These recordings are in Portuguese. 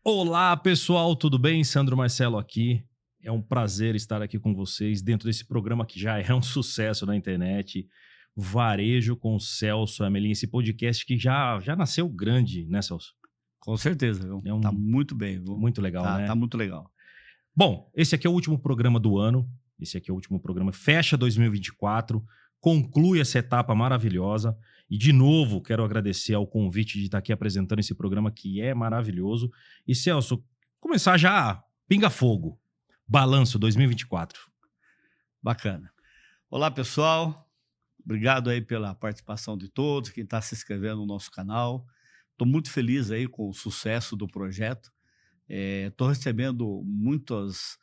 Olá, pessoal, tudo bem? Sandro Marcelo aqui. É um prazer estar aqui com vocês dentro desse programa que já é um sucesso na internet. Varejo com o Celso Amelin, esse podcast que já nasceu grande, né, Celso? Com certeza, viu? É Tá muito bem, viu? muito legal, né? Tá muito legal. Bom, esse aqui é o último programa do ano. Esse aqui é o último programa. Fecha 2024, conclui essa etapa maravilhosa. E, de novo, quero agradecer ao convite de estar aqui apresentando esse programa que é maravilhoso. E, Celso, começar já, pinga fogo. Balanço 2024. Bacana. Olá, pessoal. Obrigado aí pela participação de todos, quem está se inscrevendo no nosso canal. Estou muito feliz aí com o sucesso do projeto. Estou recebendo muitos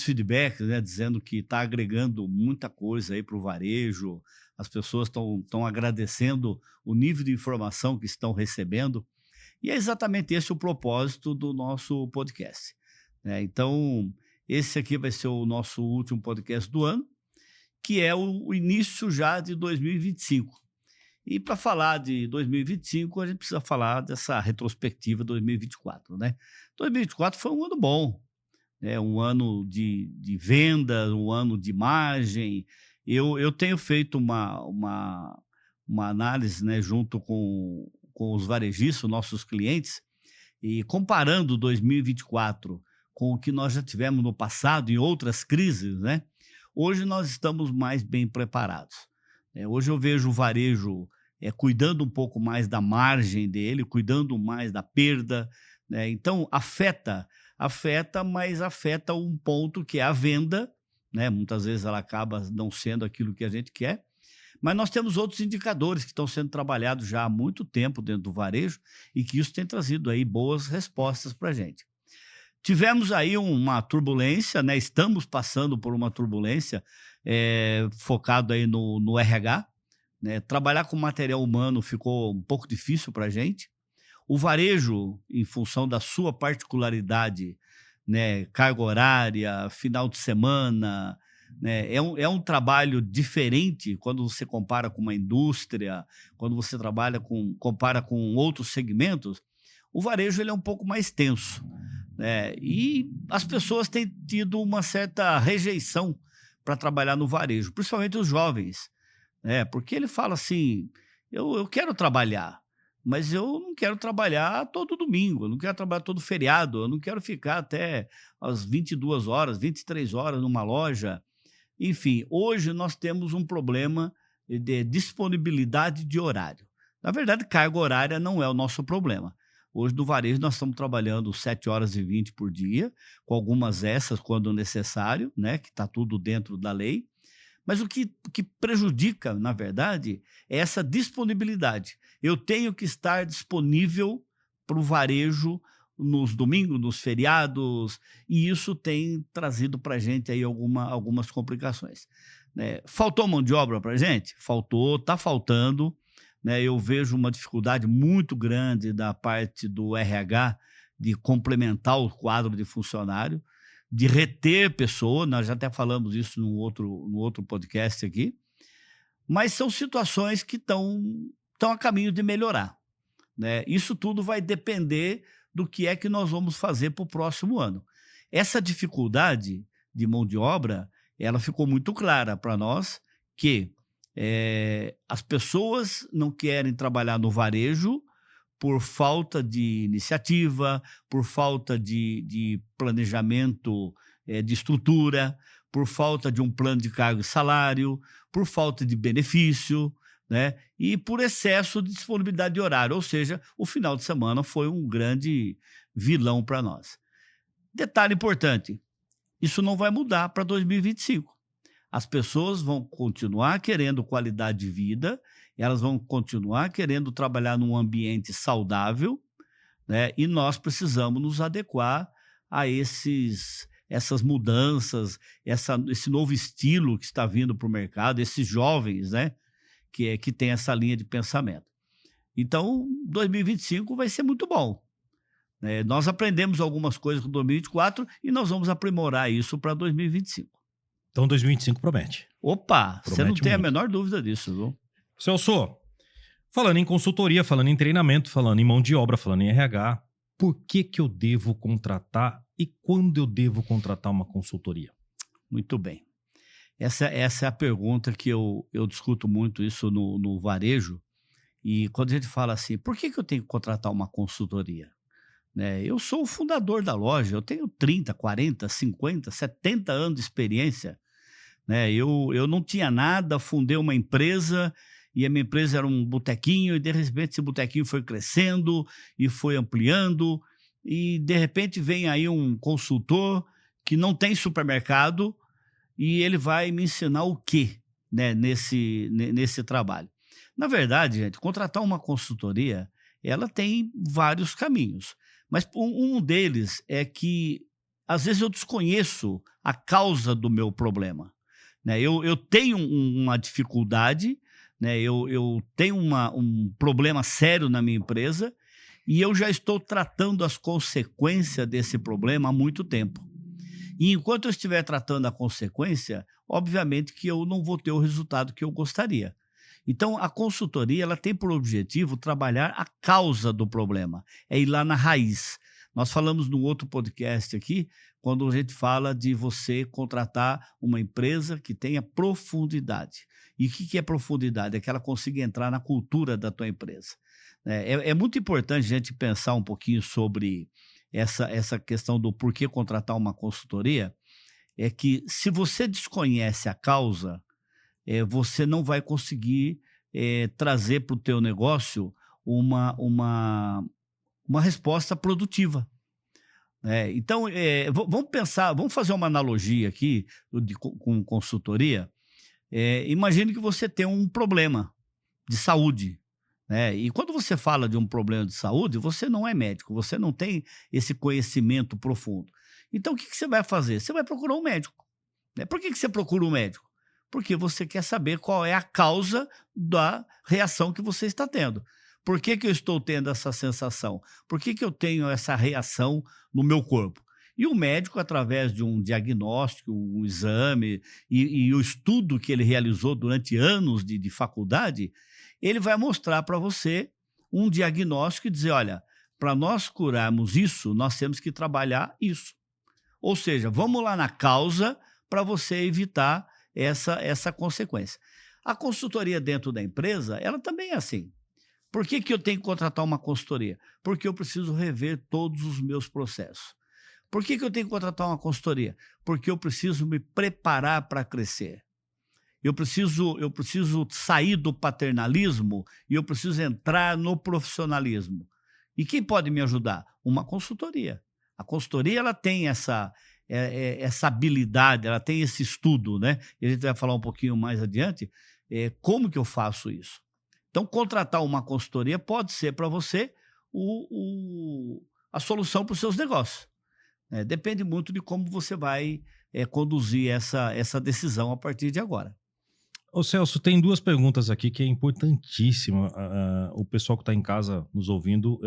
feedbacks, né, dizendo que está agregando muita coisa aí para o varejo. As pessoas estão agradecendo o nível de informação que estão recebendo. E é exatamente esse o propósito do nosso podcast, né? Então, esse aqui vai ser o nosso último podcast do ano, que é o início já de 2025. E para falar de 2025, a gente precisa falar dessa retrospectiva 2024, né? 2024 foi um ano bom, né? Um ano de venda, um ano de margem. Eu tenho feito uma análise, né, junto com os varejistas, nossos clientes, e comparando 2024 com o que nós já tivemos no passado em outras crises, né? Hoje nós estamos mais bem preparados. Hoje eu vejo o varejo cuidando um pouco mais da margem dele, cuidando mais da perda, né? Então, afeta, mas afeta um ponto que é a venda, né? Muitas vezes ela acaba não sendo aquilo que a gente quer, mas nós temos outros indicadores que estão sendo trabalhados já há muito tempo dentro do varejo e que isso tem trazido aí boas respostas para a gente. Tivemos aí uma turbulência, né? Estamos passando por uma turbulência focado aí no RH, né? Trabalhar com material humano ficou um pouco difícil para a gente. O varejo, em função da sua particularidade, né? Carga horária, final de semana, né? É um trabalho diferente quando você compara com uma indústria, quando você compara com outros segmentos. O varejo ele é um pouco mais tenso, né? E as pessoas têm tido uma certa rejeição para trabalhar no varejo, principalmente os jovens, né? Porque ele fala assim, eu quero trabalhar, mas eu não quero trabalhar todo domingo, eu não quero trabalhar todo feriado, eu não quero ficar até às 22 horas, 23 horas numa loja. Enfim, hoje nós temos um problema de disponibilidade de horário. Na verdade, carga horária não é o nosso problema. Hoje, no varejo, nós estamos trabalhando 7h20 por dia, com algumas extras quando necessário, né, que está tudo dentro da lei. Mas o que prejudica, na verdade, é essa disponibilidade. Eu tenho que estar disponível para o varejo nos domingos, nos feriados, e isso tem trazido para a gente aí algumas complicações, né? Faltou mão de obra para a gente? Faltou, está faltando, né? Eu vejo uma dificuldade muito grande da parte do RH de complementar o quadro de funcionário, de reter pessoa, nós já até falamos isso no outro podcast aqui, mas são situações que estão a caminho de melhorar, né? Isso tudo vai depender do que é que nós vamos fazer para o próximo ano. Essa dificuldade de mão de obra, ela ficou muito clara para nós que as pessoas não querem trabalhar no varejo por falta de iniciativa, por falta de planejamento de estrutura, por falta de um plano de cargo e salário, por falta de benefício, né? E por excesso de disponibilidade de horário, ou seja, o final de semana foi um grande vilão para nós. Detalhe importante, isso não vai mudar para 2025. As pessoas vão continuar querendo qualidade de vida, elas vão continuar querendo trabalhar num ambiente saudável, né? E nós precisamos nos adequar a essas mudanças, esse novo estilo que está vindo para o mercado, esses jovens, né? Que tem essa linha de pensamento. Então, 2025 vai ser muito bom, né? Nós aprendemos algumas coisas com 2024 e nós vamos aprimorar isso para 2025. Então 2025 promete. Opa, você não tem a muito. menor dúvida disso, viu? Celso, falando em consultoria, falando em treinamento, falando em mão de obra, falando em RH, por que eu devo contratar e quando eu devo contratar uma consultoria? Muito bem. Essa é a pergunta que eu discuto muito isso no varejo. E quando a gente fala assim, por que eu tenho que contratar uma consultoria? Né? Eu sou o fundador da loja, eu tenho 30, 40, 50, 70 anos de experiência. Né? Eu não tinha nada, fundei uma empresa e a minha empresa era um botequinho e de repente esse botequinho foi crescendo e foi ampliando e de repente vem aí um consultor que não tem supermercado e ele vai me ensinar o quê, né, nesse trabalho. Na verdade, gente, contratar uma consultoria, ela tem vários caminhos, mas um deles é que às vezes eu desconheço a causa do meu problema. Né? Eu tenho uma dificuldade, né? Eu tenho um problema sério na minha empresa e eu já estou tratando as consequências desse problema há muito tempo. E enquanto eu estiver tratando a consequência, obviamente que eu não vou ter o resultado que eu gostaria. Então, a consultoria ela tem por objetivo trabalhar a causa do problema, é ir lá na raiz. Nós falamos num outro podcast aqui, quando a gente fala de você contratar uma empresa que tenha profundidade. E o que é profundidade? É que ela consiga entrar na cultura da tua empresa. É muito importante a gente pensar um pouquinho sobre essa questão do porquê contratar uma consultoria, é que se você desconhece a causa, você não vai conseguir trazer para o teu negócio uma resposta produtiva. Então, vamos pensar, vamos fazer uma analogia aqui com consultoria. Imagine que você tem um problema de saúde. E quando você fala de um problema de saúde, você não é médico, você não tem esse conhecimento profundo. Então, o que você vai fazer? Você vai procurar um médico. Por que você procura um médico? Porque você quer saber qual é a causa da reação que você está tendo. Por que eu estou tendo essa sensação? Por que eu tenho essa reação no meu corpo? E o médico, através de um diagnóstico, um exame e o estudo que ele realizou durante anos de faculdade, ele vai mostrar para você um diagnóstico e dizer, olha, para nós curarmos isso, nós temos que trabalhar isso. Ou seja, vamos lá na causa para você evitar essa consequência. A consultoria dentro da empresa, ela também é assim. Por que eu tenho que contratar uma consultoria? Porque eu preciso rever todos os meus processos. Por que eu tenho que contratar uma consultoria? Porque eu preciso me preparar para crescer. Eu preciso sair do paternalismo e eu preciso entrar no profissionalismo. E quem pode me ajudar? Uma consultoria. A consultoria ela tem essa habilidade, ela tem esse estudo, né? E a gente vai falar um pouquinho mais adiante como que eu faço isso. Então, contratar uma consultoria pode ser para você a solução para os seus negócios. Depende muito de como você vai conduzir essa decisão a partir de agora. Ô Celso, tem duas perguntas aqui que é importantíssima. O pessoal que está em casa nos ouvindo,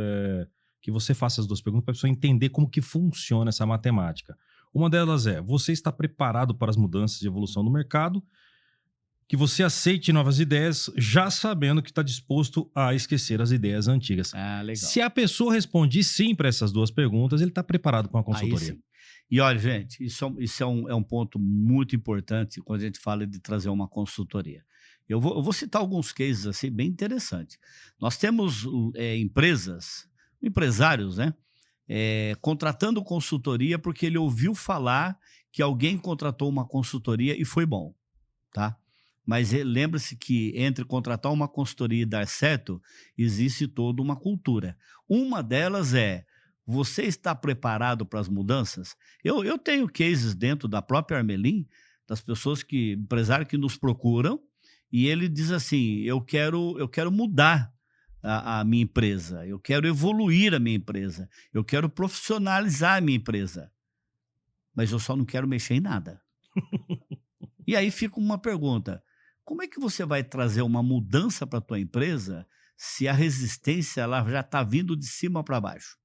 que você faça as duas perguntas para a pessoa entender como que funciona essa matemática. Uma delas é, você está preparado para as mudanças e evolução do mercado? Que você aceite novas ideias, já sabendo que está disposto a esquecer as ideias antigas. Ah, legal. Se a pessoa responde sim para essas duas perguntas, ele está preparado para uma consultoria. Aí sim. E olha, gente, isso é um ponto muito importante quando a gente fala de trazer uma consultoria. Eu vou citar alguns cases assim, bem interessantes. Nós temos empresários, né, contratando consultoria porque ele ouviu falar que alguém contratou uma consultoria e foi bom, tá? Mas lembre-se que entre contratar uma consultoria e dar certo, existe toda uma cultura. Uma delas é, você está preparado para as mudanças? Eu tenho cases dentro da própria Armelin, das pessoas empresários que nos procuram, e ele diz assim, eu quero mudar a minha empresa, eu quero evoluir a minha empresa, eu quero profissionalizar a minha empresa, mas eu só não quero mexer em nada. E aí fica uma pergunta, como é que você vai trazer uma mudança para a tua empresa se a resistência ela já está vindo de cima para baixo?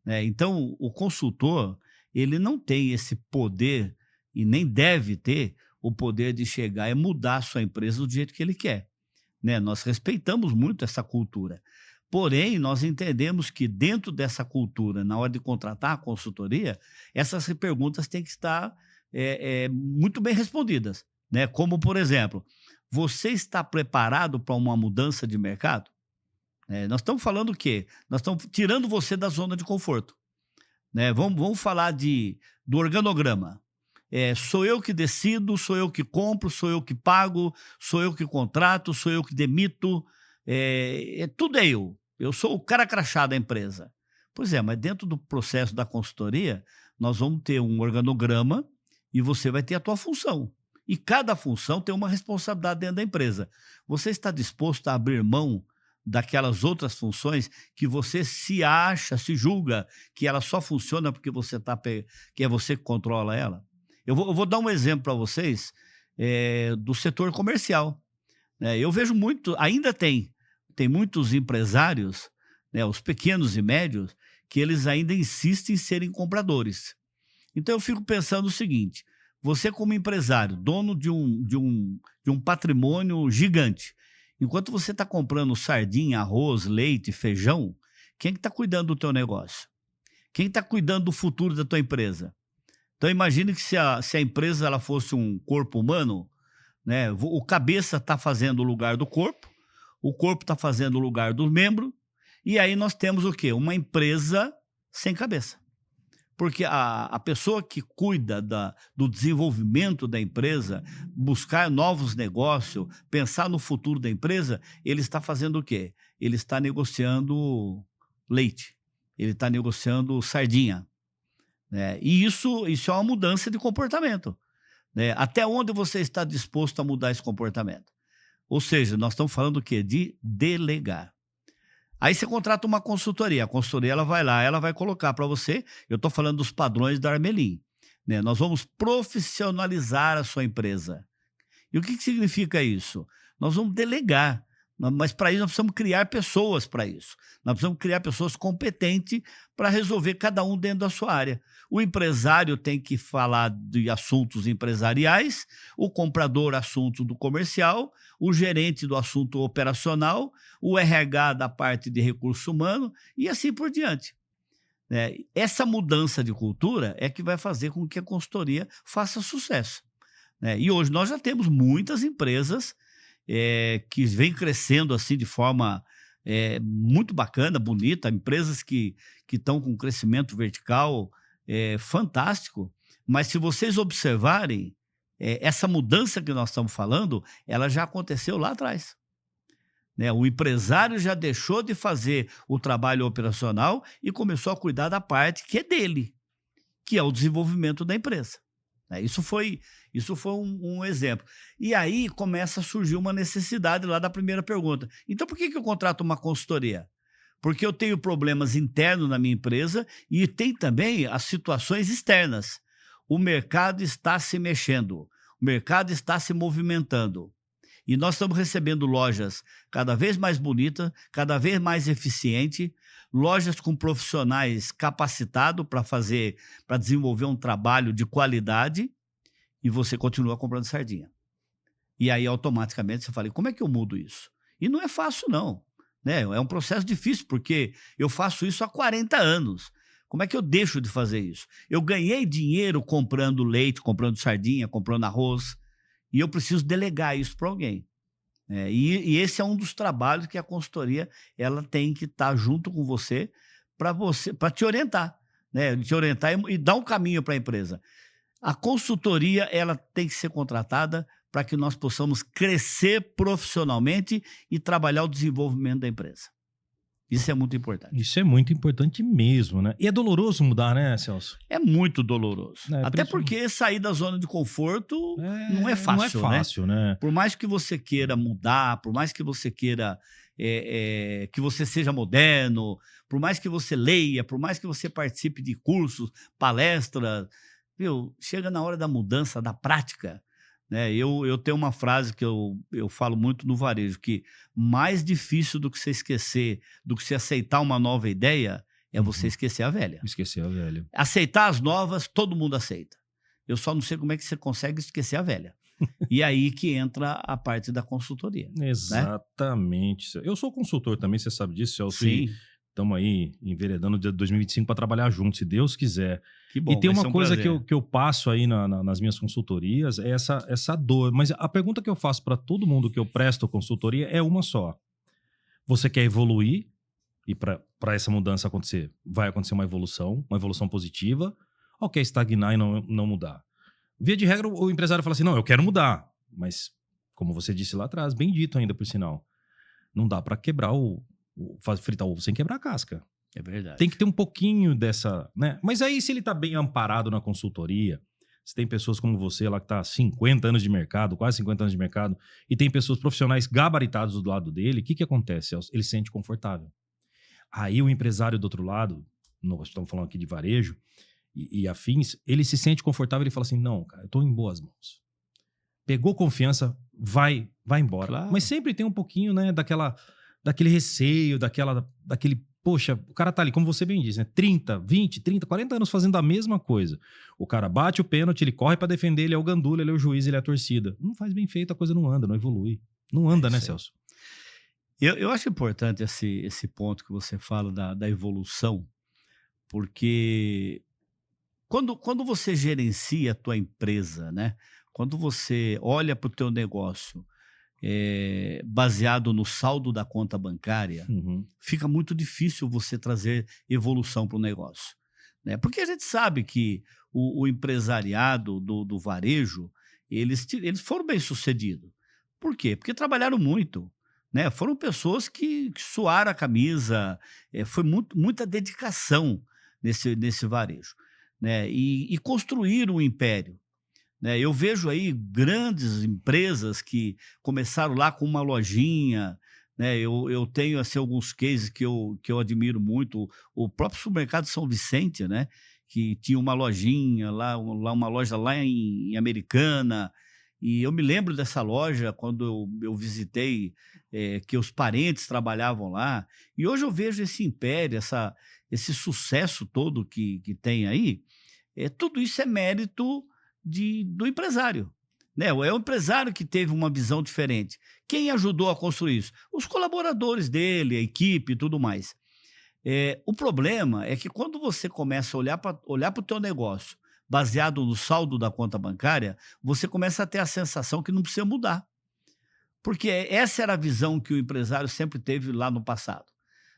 Então, o consultor ele não tem esse poder e nem deve ter o poder de chegar e mudar a sua empresa do jeito que ele quer. Nós respeitamos muito essa cultura. Porém, nós entendemos que dentro dessa cultura, na hora de contratar a consultoria, essas perguntas têm que estar muito bem respondidas, né? Como, por exemplo, você está preparado para uma mudança de mercado? Nós estamos falando o quê? Nós estamos tirando você da zona de conforto, né? Vamos falar do organograma. Sou eu que decido, sou eu que compro, sou eu que pago, sou eu que contrato, sou eu que demito, tudo é eu. Eu sou o cara crachá da empresa. Pois é, mas dentro do processo da consultoria, nós vamos ter um organograma e você vai ter a tua função. E cada função tem uma responsabilidade dentro da empresa. Você está disposto a abrir mão daquelas outras funções que você se acha, se julga que ela só funciona porque que é você que controla ela? Eu vou dar um exemplo para vocês do setor comercial. Eu vejo muito, ainda tem muitos empresários, né, os pequenos e médios, que eles ainda insistem em serem compradores. Então eu fico pensando o seguinte: você como empresário, dono de um patrimônio gigante, enquanto você está comprando sardinha, arroz, leite, feijão, quem que está cuidando do teu negócio? Quem está cuidando do futuro da tua empresa? Então imagine que se a empresa ela fosse um corpo humano, né, o cabeça está fazendo o lugar do corpo, o corpo está fazendo o lugar do membro, e aí nós temos o quê? Uma empresa sem cabeça. Porque a pessoa que cuida do desenvolvimento da empresa, buscar novos negócios, pensar no futuro da empresa, ele está fazendo o quê? Ele está negociando leite, ele está negociando sardinha. E isso é uma mudança de comportamento. Até onde você está disposto a mudar esse comportamento? Ou seja, nós estamos falando o quê? De delegar. Aí você contrata uma consultoria. A consultoria ela vai lá, ela vai colocar para você. Eu estou falando dos padrões da Armelin. Nós vamos profissionalizar a sua empresa. E o que significa isso? Nós vamos delegar. Mas para isso nós precisamos criar pessoas para isso. Nós precisamos criar pessoas competentes para resolver cada um dentro da sua área. O empresário tem que falar de assuntos empresariais, o comprador assunto do comercial, o gerente do assunto operacional, o RH da parte de recurso humano e assim por diante. Essa mudança de cultura é que vai fazer com que a consultoria faça sucesso. E hoje nós já temos muitas empresas que vem crescendo assim de forma muito bacana, bonita, empresas que estão com um crescimento vertical fantástico, mas se vocês observarem, essa mudança que nós estamos falando, ela já aconteceu lá atrás. O empresário já deixou de fazer o trabalho operacional e começou a cuidar da parte que é dele, que é o desenvolvimento da empresa. Isso foi um exemplo. E aí começa a surgir uma necessidade lá da primeira pergunta. Então, por que eu contrato uma consultoria? Porque eu tenho problemas internos na minha empresa e tem também as situações externas. O mercado está se mexendo, o mercado está se movimentando. E nós estamos recebendo lojas cada vez mais bonitas, cada vez mais eficientes, lojas com profissionais capacitados para desenvolver um trabalho de qualidade, e você continua comprando sardinha. E aí, automaticamente, você fala, como é que eu mudo isso? E não é fácil, não. É um processo difícil, porque eu faço isso há 40 anos. Como é que eu deixo de fazer isso? Eu ganhei dinheiro comprando leite, comprando sardinha, comprando arroz, e eu preciso delegar isso para alguém. E esse é um dos trabalhos que a consultoria ela tem que estar junto com você para te orientar, te orientar e dar um caminho para a empresa. A consultoria ela tem que ser contratada para que nós possamos crescer profissionalmente e trabalhar o desenvolvimento da empresa. Isso é muito importante. Isso é muito importante mesmo, né? E é doloroso mudar, né, Celso? É muito doloroso. Até porque sair da zona de conforto não é fácil, não é fácil, né? Por mais que você queira mudar, por mais que você queira que você seja moderno, por mais que você leia, por mais que você participe de cursos, palestras, chega na hora da mudança, da prática. Eu tenho uma frase que eu falo muito no varejo, que mais difícil do que você esquecer, do que você aceitar uma nova ideia, é você esquecer a velha. Esquecer a velha. Aceitar as novas, todo mundo aceita. Eu só não sei como é que você consegue esquecer a velha. E aí que entra a parte da consultoria. Exatamente. Eu sou consultor também, você sabe disso, Celso. Sim, Estamos aí enveredando de 2025 para trabalhar juntos, se Deus quiser. que E bom, tem vai uma ser um coisa prazer. que eu passo aí nas minhas consultorias, é essa dor. Mas a pergunta que eu faço para todo mundo que eu presto consultoria é uma só. Você quer evoluir, e para essa mudança acontecer, vai acontecer uma evolução positiva, ou quer estagnar e não mudar? Via de regra, o empresário fala assim, não, eu quero mudar. Mas, como você disse lá atrás, bem dito ainda por sinal, não dá para quebrar fritar o ovo sem quebrar a casca. É verdade. Tem que ter um pouquinho dessa, né? Mas aí, se ele tá bem amparado na consultoria, se tem pessoas como você lá que tá há 50 anos de mercado, quase 50 anos de mercado, e tem pessoas profissionais gabaritados do lado dele, o que acontece, Celso? Ele se sente confortável. Aí o empresário do outro lado, nós estamos falando aqui de varejo e afins, ele se sente confortável e fala assim, não, cara, eu tô em boas mãos. Pegou confiança, vai embora. Claro. Mas sempre tem um pouquinho, né, daquele receio, daquele, poxa, o cara tá ali, como você bem disse, né, 30, 20, 30, 40 anos fazendo a mesma coisa. O cara bate o pênalti, ele corre pra defender, ele é o gandula, ele é o juiz, ele é a torcida. Não faz bem feito, a coisa não anda, não evolui. Não anda, né, isso aí. Celso? Eu acho importante esse ponto que você fala da evolução, porque quando você gerencia a tua empresa, né? Quando você olha para o teu negócio baseado no saldo da conta bancária, Uhum. fica muito difícil você trazer evolução para o negócio, né? Porque a gente sabe que o empresariado do varejo, eles foram bem-sucedidos. Por quê? Porque trabalharam muito, né? Foram pessoas que suaram a camisa, foi muita dedicação nesse varejo, né? E construíram um império, né? Eu vejo aí grandes empresas que começaram lá com uma lojinha, né? Eu tenho assim, alguns cases que eu admiro muito. O próprio supermercado São Vicente, né? Que tinha uma lojinha uma loja lá em Americana. E eu me lembro dessa loja quando eu visitei, que os parentes trabalhavam lá. E hoje eu vejo esse império, esse sucesso todo que tem aí. Tudo isso é mérito do empresário, né? É o empresário que teve uma visão diferente. Quem ajudou a construir isso? Os colaboradores dele, a equipe e tudo mais. O problema é que quando você começa a olhar para o teu negócio baseado no saldo da conta bancária, você começa a ter a sensação que não precisa mudar. Porque essa era a visão que o empresário sempre teve lá no passado.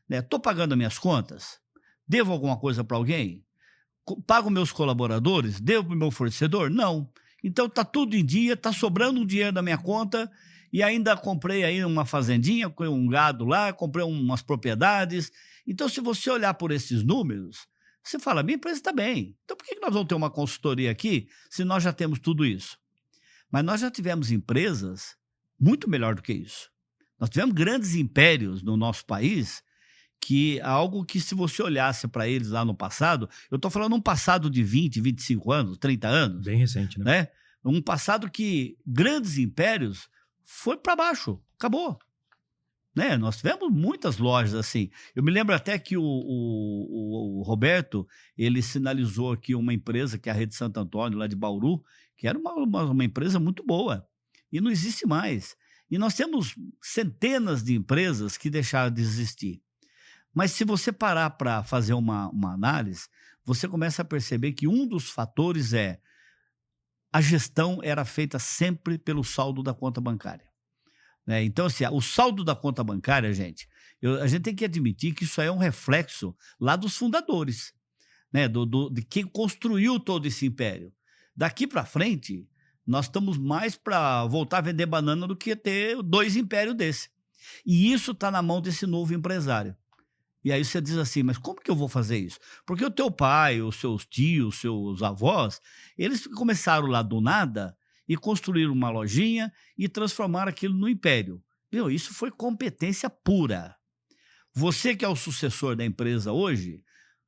Estou pagando as minhas contas? Devo alguma coisa para alguém? Pago meus colaboradores? Devo para o meu fornecedor? Não. Então está tudo em dia, está sobrando um dinheiro da minha conta e ainda comprei aí uma fazendinha, com um gado lá, comprei umas propriedades. Então, se você olhar por esses números, você fala, minha empresa está bem. Então, por que nós vamos ter uma consultoria aqui se nós já temos tudo isso? Mas nós já tivemos empresas muito melhor do que isso. Nós tivemos grandes impérios no nosso país que algo que se você olhasse para eles lá no passado, eu estou falando um passado de 20, 25 anos, 30 anos, Bem recente, né? né? Um passado que grandes impérios foi para baixo, acabou. Né? Nós tivemos muitas lojas assim. Eu me lembro até que o Roberto, ele sinalizou aqui uma empresa, que é a Rede Santo Antônio, lá de Bauru, que era uma empresa muito boa. E não existe mais. E nós temos centenas de empresas que deixaram de existir. Mas se você parar para fazer uma análise, você começa a perceber que um dos fatores é a gestão era feita sempre pelo saldo da conta bancária. Né? Então, assim, o saldo da conta bancária, gente, a gente tem que admitir que isso aí é um reflexo lá dos fundadores, né? De quem construiu todo esse império. Daqui para frente, nós estamos mais para voltar a vender banana do que ter 2 impérios desse. E isso está na mão desse novo empresário. E aí você diz assim, mas como que eu vou fazer isso? Porque o teu pai, os seus tios, os seus avós, eles começaram lá do nada e construíram uma lojinha e transformaram aquilo no império. Meu, isso foi competência pura. Você que é o sucessor da empresa hoje,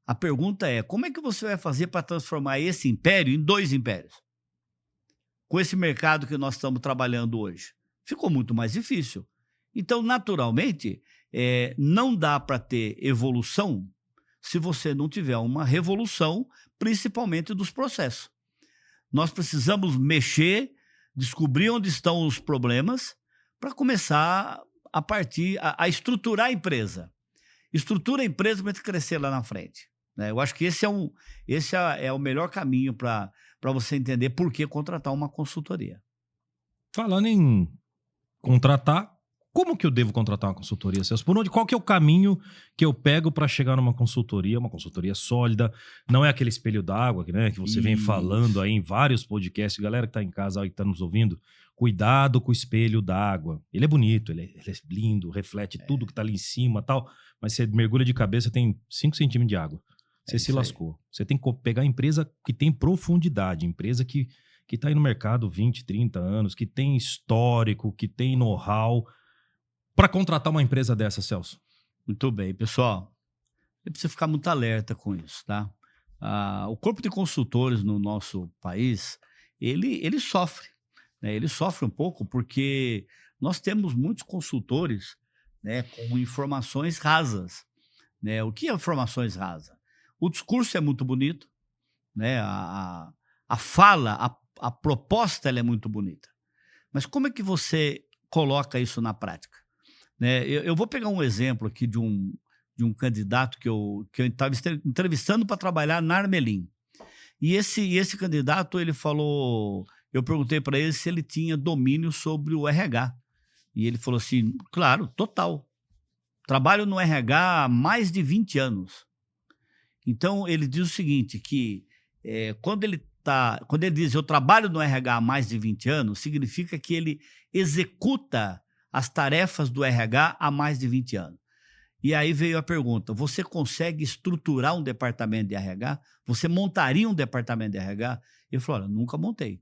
a pergunta é, como é que você vai fazer para transformar esse império em 2 impérios? Com esse mercado que nós estamos trabalhando hoje. Ficou muito mais difícil. Então, naturalmente, não dá para ter evolução se você não tiver uma revolução, principalmente dos processos. Nós precisamos mexer descobrir onde estão os problemas para começar a estruturar a empresa. Estrutura a empresa para crescer lá na frente, né? Eu acho que esse é o melhor caminho para você entender por que contratar uma consultoria. Falando em contratar, como que eu devo contratar uma consultoria, Celso? Qual que é o caminho que eu pego para chegar numa consultoria, uma consultoria sólida? Não é aquele espelho d'água, né, que você vem falando aí em vários podcasts. Galera que tá em casa aí, que tá nos ouvindo, cuidado com o espelho d'água. Ele é bonito, ele é lindo, reflete tudo que tá ali em cima e tal, mas você mergulha de cabeça, tem 5 centímetros de água. Você se lascou. Você tem que pegar a empresa que tem profundidade, empresa que está aí no mercado 20, 30 anos, que tem histórico, que tem know-how, para contratar uma empresa dessa, Celso. Muito bem, pessoal. Você precisa ficar muito alerta com isso, tá? O corpo de consultores no nosso país, ele sofre, né? Ele sofre um pouco porque nós temos muitos consultores, né, com informações rasas, né? O que é informações rasas? O discurso é muito bonito, né? A fala, a proposta ela é muito bonita. Mas como é que você coloca isso na prática? Né? Eu vou pegar um exemplo aqui de um candidato que eu estava entrevistando para trabalhar na Armelin. E esse candidato, ele falou, eu perguntei para ele se ele tinha domínio sobre o RH. E ele falou assim, claro, total. Trabalho no RH há mais de 20 anos. Então, ele diz o seguinte, que quando ele diz eu trabalho no RH há mais de 20 anos, significa que ele executa as tarefas do RH há mais de 20 anos. E aí veio a pergunta, você consegue estruturar um departamento de RH? Você montaria um departamento de RH? Ele falou, olha, nunca montei.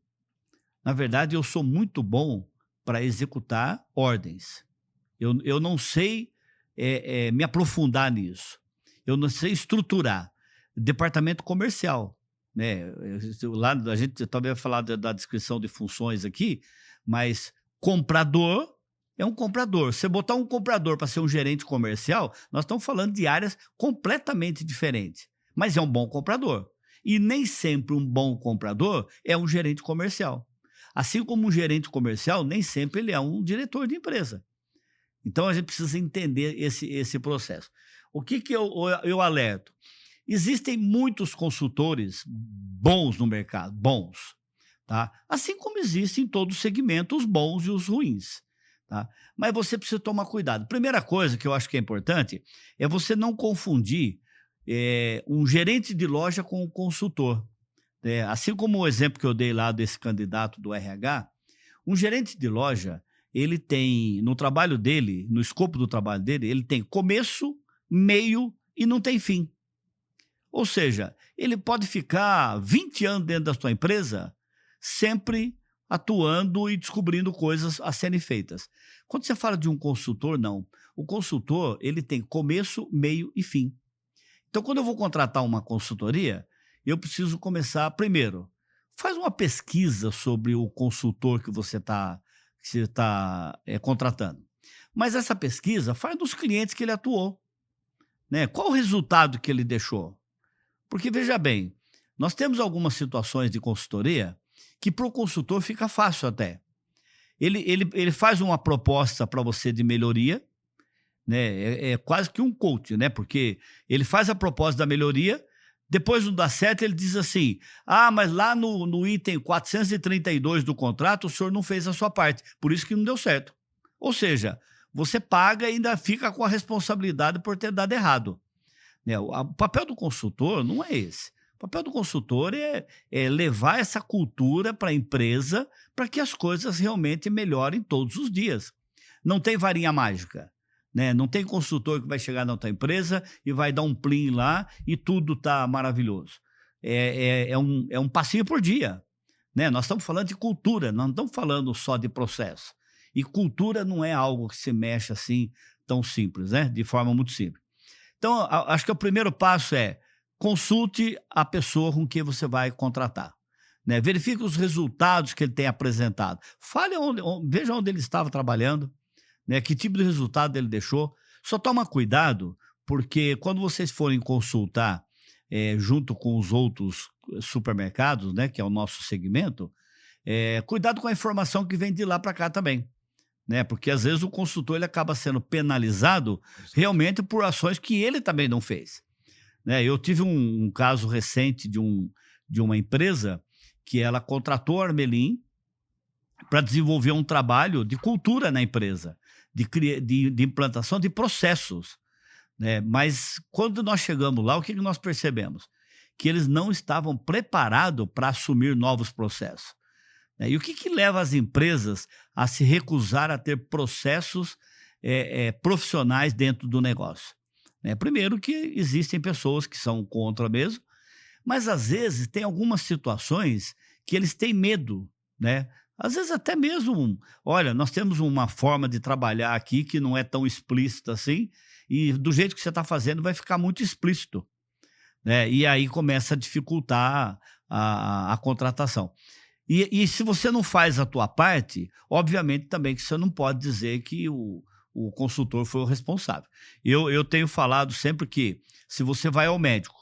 Na verdade, eu sou muito bom para executar ordens. Eu não sei me aprofundar nisso. Eu não sei estruturar. Departamento comercial, né? Lá a gente talvez vai falar da descrição de funções aqui, mas comprador é um comprador. Se você botar um comprador para ser um gerente comercial, nós estamos falando de áreas completamente diferentes. Mas é um bom comprador. E nem sempre um bom comprador é um gerente comercial. Assim como um gerente comercial, nem sempre ele é um diretor de empresa. Então a gente precisa entender esse processo. O que eu alerto? Existem muitos consultores bons no mercado, bons, tá? Assim como existem em todo segmento os bons e os ruins, tá? Mas você precisa tomar cuidado. Primeira coisa que eu acho que é importante é você não confundir um gerente de loja com um consultor. Assim como o exemplo que eu dei lá desse candidato do RH, um gerente de loja, ele tem, no trabalho dele, no escopo do trabalho dele, ele tem começo, meio e não tem fim. Ou seja, ele pode ficar 20 anos dentro da sua empresa, sempre atuando e descobrindo coisas a serem feitas. Quando você fala de um consultor, não. O consultor, ele tem começo, meio e fim. Então, quando eu vou contratar uma consultoria, eu preciso começar, primeiro, faz uma pesquisa sobre o consultor que você está contratando. Mas essa pesquisa faz dos clientes que ele atuou, né? Qual o resultado que ele deixou? Porque, veja bem, nós temos algumas situações de consultoria que para o consultor fica fácil até. Ele faz uma proposta para você de melhoria, né? É quase que um coach, né? Porque ele faz a proposta da melhoria, depois não dá certo, ele diz assim, mas lá no item 432 do contrato, o senhor não fez a sua parte, por isso que não deu certo. Ou seja, você paga e ainda fica com a responsabilidade por ter dado errado. O papel do consultor não é esse. O papel do consultor é levar essa cultura para a empresa para que as coisas realmente melhorem todos os dias. Não tem varinha mágica, né? Não tem consultor que vai chegar na tua empresa e vai dar um plim lá e tudo está maravilhoso. É um passinho por dia, né? Nós estamos falando de cultura, não estamos falando só de processo. E cultura não é algo que se mexe assim tão simples, né? De forma muito simples. Então, acho que o primeiro passo é consulte a pessoa com quem você vai contratar, né? Verifique os resultados que ele tem apresentado. Veja onde ele estava trabalhando, né? Que tipo de resultado ele deixou. Só toma cuidado, porque quando vocês forem consultar junto com os outros supermercados, né? Que é o nosso segmento, Cuidado com a informação que vem de lá para cá também, né? Porque às vezes o consultor ele acaba sendo penalizado realmente por ações que ele também não fez, né? Eu tive um caso recente de uma empresa que ela contratou a Armelin para desenvolver um trabalho de cultura na empresa, de implantação de processos, né? Mas quando nós chegamos lá, o que nós percebemos? Que eles não estavam preparados para assumir novos processos. E o que leva as empresas a se recusar a ter processos profissionais dentro do negócio? Primeiro que existem pessoas que são contra mesmo, mas às vezes tem algumas situações que eles têm medo, né? Às vezes até mesmo, olha, nós temos uma forma de trabalhar aqui que não é tão explícita assim, e do jeito que você está fazendo vai ficar muito explícito, né? E aí começa a dificultar a contratação. E se você não faz a tua parte, obviamente também que você não pode dizer que o consultor foi o responsável. Eu tenho falado sempre que se você vai ao médico,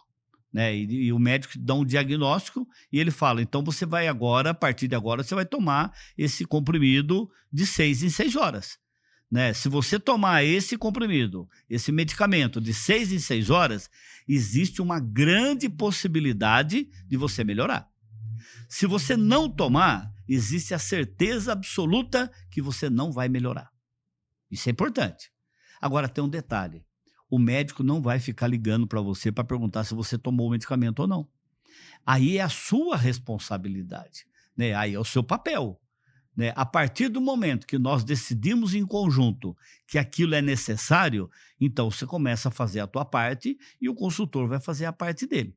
né, e o médico dá um diagnóstico e ele fala, então você vai agora, a partir de agora, você vai tomar esse comprimido de 6 em 6 horas. Né? Se você tomar esse comprimido, esse medicamento de 6 em 6 horas, existe uma grande possibilidade de você melhorar. Se você não tomar, existe a certeza absoluta que você não vai melhorar. Isso é importante. Agora, tem um detalhe. O médico não vai ficar ligando para você para perguntar se você tomou o medicamento ou não. Aí é a sua responsabilidade, né? Aí é o seu papel, né? A partir do momento que nós decidimos em conjunto que aquilo é necessário, então você começa a fazer a tua parte e o consultor vai fazer a parte dele.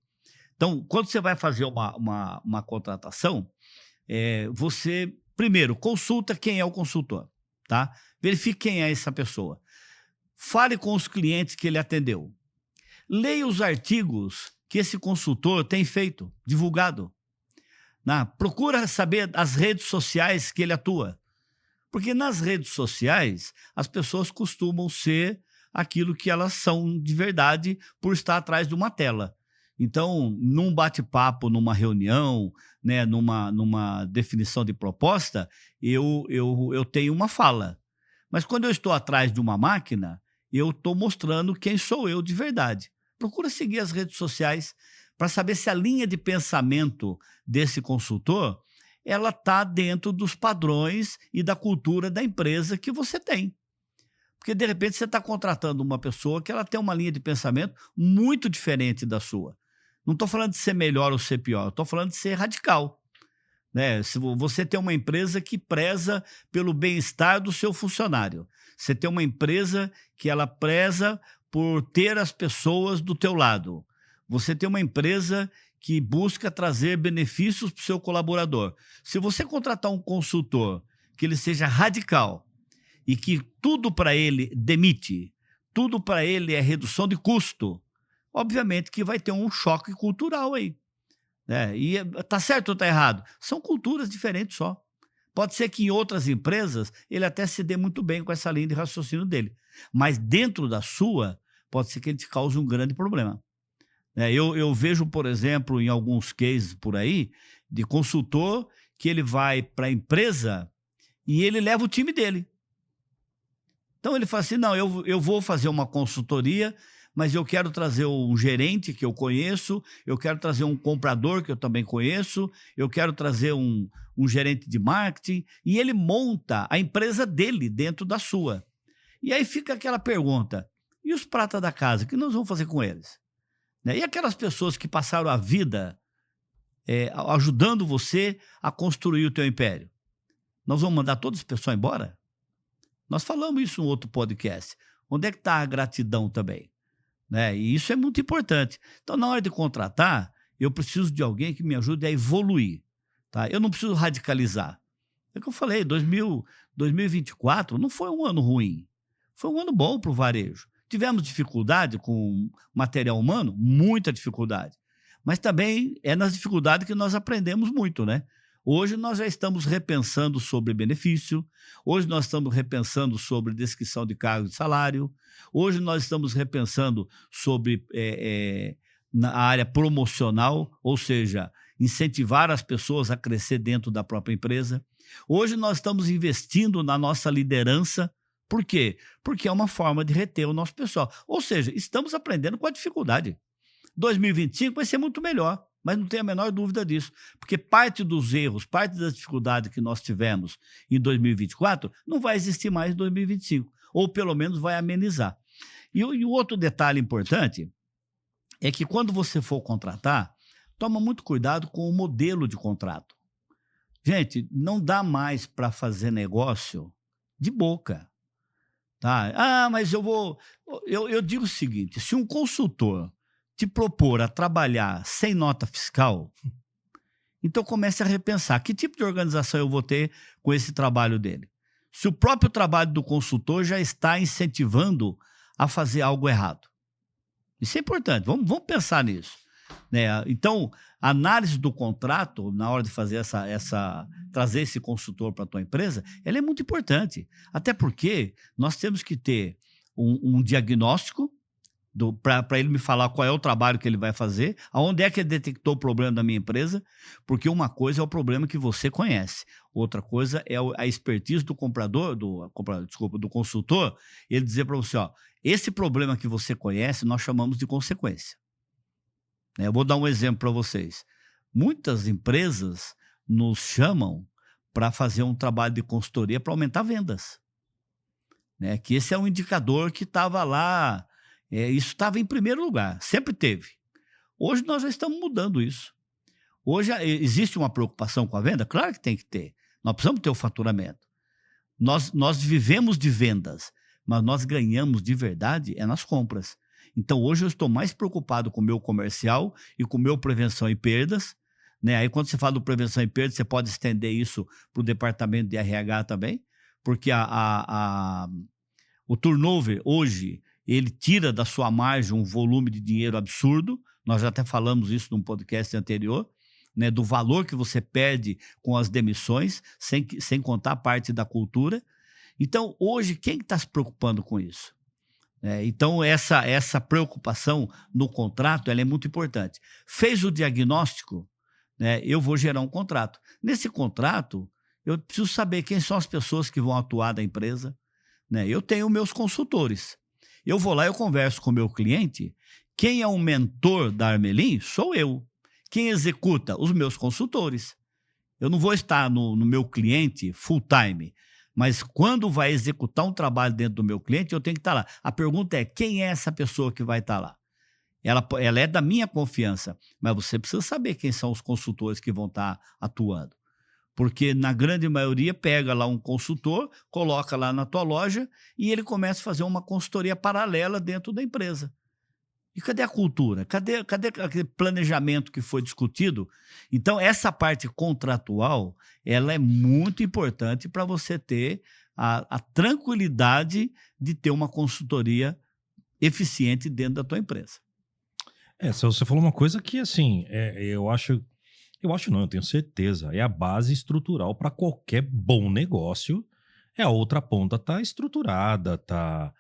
Então, quando você vai fazer uma contratação, você, primeiro, consulta quem é o consultor, tá? Verifique quem é essa pessoa. Fale com os clientes que ele atendeu. Leia os artigos que esse consultor tem feito, divulgado. Procura saber as redes sociais que ele atua. Porque nas redes sociais, as pessoas costumam ser aquilo que elas são de verdade por estar atrás de uma tela. Então, num bate-papo, numa reunião, né, numa definição de proposta, eu tenho uma fala. Mas quando eu estou atrás de uma máquina, eu estou mostrando quem sou eu de verdade. Procura seguir as redes sociais para saber se a linha de pensamento desse consultor ela está dentro dos padrões e da cultura da empresa que você tem. Porque, de repente, você está contratando uma pessoa que ela tem uma linha de pensamento muito diferente da sua. Não estou falando de ser melhor ou ser pior, estou falando de ser radical. Né? Se você tem uma empresa que preza pelo bem-estar do seu funcionário, você tem uma empresa que ela preza por ter as pessoas do teu lado, você tem uma empresa que busca trazer benefícios para o seu colaborador. Se você contratar um consultor que ele seja radical e que tudo para ele demite, tudo para ele é redução de custo, obviamente que vai ter um choque cultural aí. E tá certo ou tá errado? São culturas diferentes só. Pode ser que em outras empresas ele até se dê muito bem com essa linha de raciocínio dele. Mas dentro da sua, pode ser que ele te cause um grande problema. Eu vejo, por exemplo, em alguns cases por aí, de consultor que ele vai para a empresa e ele leva o time dele. Então ele fala assim, não, eu vou fazer uma consultoria, mas eu quero trazer um gerente que eu conheço, eu quero trazer um comprador que eu também conheço, eu quero trazer um gerente de marketing, e ele monta a empresa dele dentro da sua. E aí fica aquela pergunta, e os pratas da casa, o que nós vamos fazer com eles? E aquelas pessoas que passaram a vida ajudando você a construir o teu império? Nós vamos mandar todas as pessoas embora? Nós falamos isso em outro podcast. Onde é que está a gratidão também? E isso é muito importante. Então, na hora de contratar, eu preciso de alguém que me ajude a evoluir. Tá? Eu não preciso radicalizar. É o que eu falei, 2024 não foi um ano ruim. Foi um ano bom para o varejo. Tivemos dificuldade com material humano? Muita dificuldade. Mas também é nas dificuldades que nós aprendemos muito, né? Hoje nós já estamos repensando sobre benefício, hoje nós estamos repensando sobre descrição de cargo e salário, hoje nós estamos repensando sobre na área promocional, ou seja, incentivar as pessoas a crescer dentro da própria empresa. Hoje nós estamos investindo na nossa liderança. Por quê? Porque é uma forma de reter o nosso pessoal. Ou seja, estamos aprendendo com a dificuldade. 2025 vai ser muito melhor, mas não tem a menor dúvida disso. Porque parte dos erros, parte das dificuldades que nós tivemos em 2024 não vai existir mais em 2025. Ou pelo menos vai amenizar. E o outro detalhe importante é que quando você for contratar, toma muito cuidado com o modelo de contrato. Gente, não dá mais para fazer negócio de boca. Tá? Ah, mas eu digo o seguinte, se um consultor te propor a trabalhar sem nota fiscal, então comece a repensar que tipo de organização eu vou ter com esse trabalho dele. Se o próprio trabalho do consultor já está incentivando a fazer algo errado. Isso é importante, vamos pensar nisso. Né? Então, a análise do contrato, na hora de fazer trazer esse consultor para a tua empresa, ela é muito importante. Até porque nós temos que ter um diagnóstico para ele me falar qual é o trabalho que ele vai fazer, aonde é que ele detectou o problema da minha empresa, porque uma coisa é o problema que você conhece, outra coisa é a expertise do do consultor, ele dizer para você, ó, esse problema que você conhece, nós chamamos de consequência. Eu vou dar um exemplo para vocês. Muitas empresas nos chamam para fazer um trabalho de consultoria para aumentar vendas. Né? Que esse é um indicador que estava lá, isso estava em primeiro lugar, sempre teve. Hoje nós já estamos mudando isso. Hoje existe uma preocupação com a venda? Claro que tem que ter. Nós precisamos ter o faturamento. Nós vivemos de vendas, mas nós ganhamos de verdade nas compras. Então, hoje eu estou mais preocupado com o meu comercial e com o meu prevenção e perdas. Né? Aí, quando você fala do prevenção e perdas, você pode estender isso para o departamento de RH também, porque o turnover hoje, ele tira da sua margem um volume de dinheiro absurdo. Nós já até falamos isso num podcast anterior, né? Do valor que você perde com as demissões, sem contar a parte da cultura. Então, hoje, quem está se preocupando com isso? Então, essa preocupação no contrato ela é muito importante. Fez o diagnóstico, né, eu vou gerar um contrato. Nesse contrato, eu preciso saber quem são as pessoas que vão atuar da empresa. Né? Eu tenho meus consultores. Eu vou lá, eu converso com o meu cliente. Quem é o mentor da Armelin? Sou eu. Quem executa? Os meus consultores. Eu não vou estar no meu cliente full time. Mas quando vai executar um trabalho dentro do meu cliente, eu tenho que estar lá. A pergunta é, quem é essa pessoa que vai estar lá? Ela é da minha confiança, mas você precisa saber quem são os consultores que vão estar atuando. Porque, na grande maioria, pega lá um consultor, coloca lá na tua loja e ele começa a fazer uma consultoria paralela dentro da empresa. E cadê a cultura? Cadê aquele planejamento que foi discutido? Então, essa parte contratual, ela é muito importante para você ter a tranquilidade de ter uma consultoria eficiente dentro da tua empresa. Você falou uma coisa que, assim, eu tenho certeza, é a base estrutural para qualquer bom negócio. A outra ponta tá estruturada, tá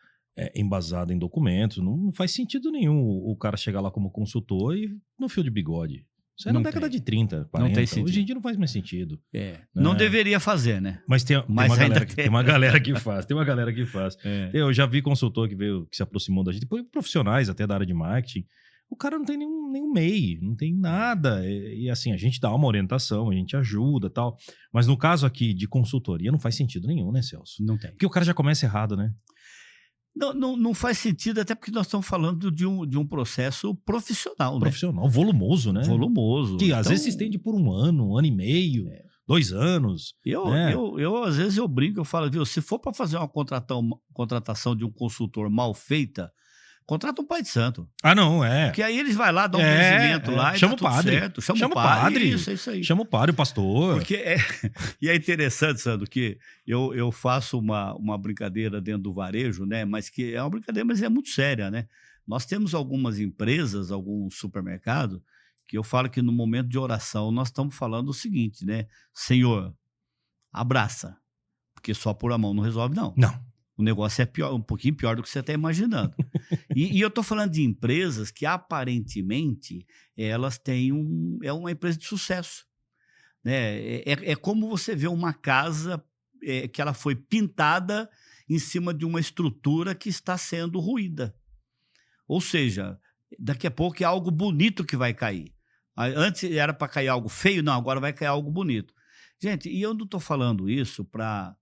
embasada em documentos. Não faz sentido nenhum o cara chegar lá como consultor e no fio de bigode. Isso é na década de 30, 40. Não tem sentido. Hoje em dia não faz mais sentido. Não deveria fazer, né? Mas tem uma galera que faz. Tem uma galera que faz. Eu já vi consultor que se aproximou da gente, depois profissionais até da área de marketing. O cara não tem nenhum MEI, não tem nada. E assim, a gente dá uma orientação, a gente ajuda e tal. Mas no caso aqui de consultoria, não faz sentido nenhum, né, Celso? Não tem. Porque o cara já começa errado, né? Não faz sentido, até porque nós estamos falando de um processo profissional, Profissional, volumoso, né? Volumoso. Que às vezes se estende por um ano e meio, 2 anos. Eu às vezes eu brinco, eu falo, viu, se for para fazer uma contratação de um consultor mal feita, contrata um pai de santo. Não, Porque aí eles vão lá, dão um benzimento lá e chama tá o padre. Certo. Chama o padre. Isso aí. Chama o padre, o pastor. E é interessante, Sandro, que eu faço uma brincadeira dentro do varejo, né? Mas que é uma brincadeira, mas é muito séria, né? Nós temos algumas empresas, alguns supermercados, que eu falo que no momento de oração nós estamos falando o seguinte, né? Senhor, abraça, porque só por a mão não resolve, não. Não. O negócio é pior, um pouquinho pior do que você está imaginando. E eu estou falando de empresas que, aparentemente, elas têm é uma empresa de sucesso. Né? É como você vê uma casa que ela foi pintada em cima de uma estrutura que está sendo ruída. Ou seja, daqui a pouco é algo bonito que vai cair. Antes era para cair algo feio, não, agora vai cair algo bonito. Gente, e eu não estou falando isso para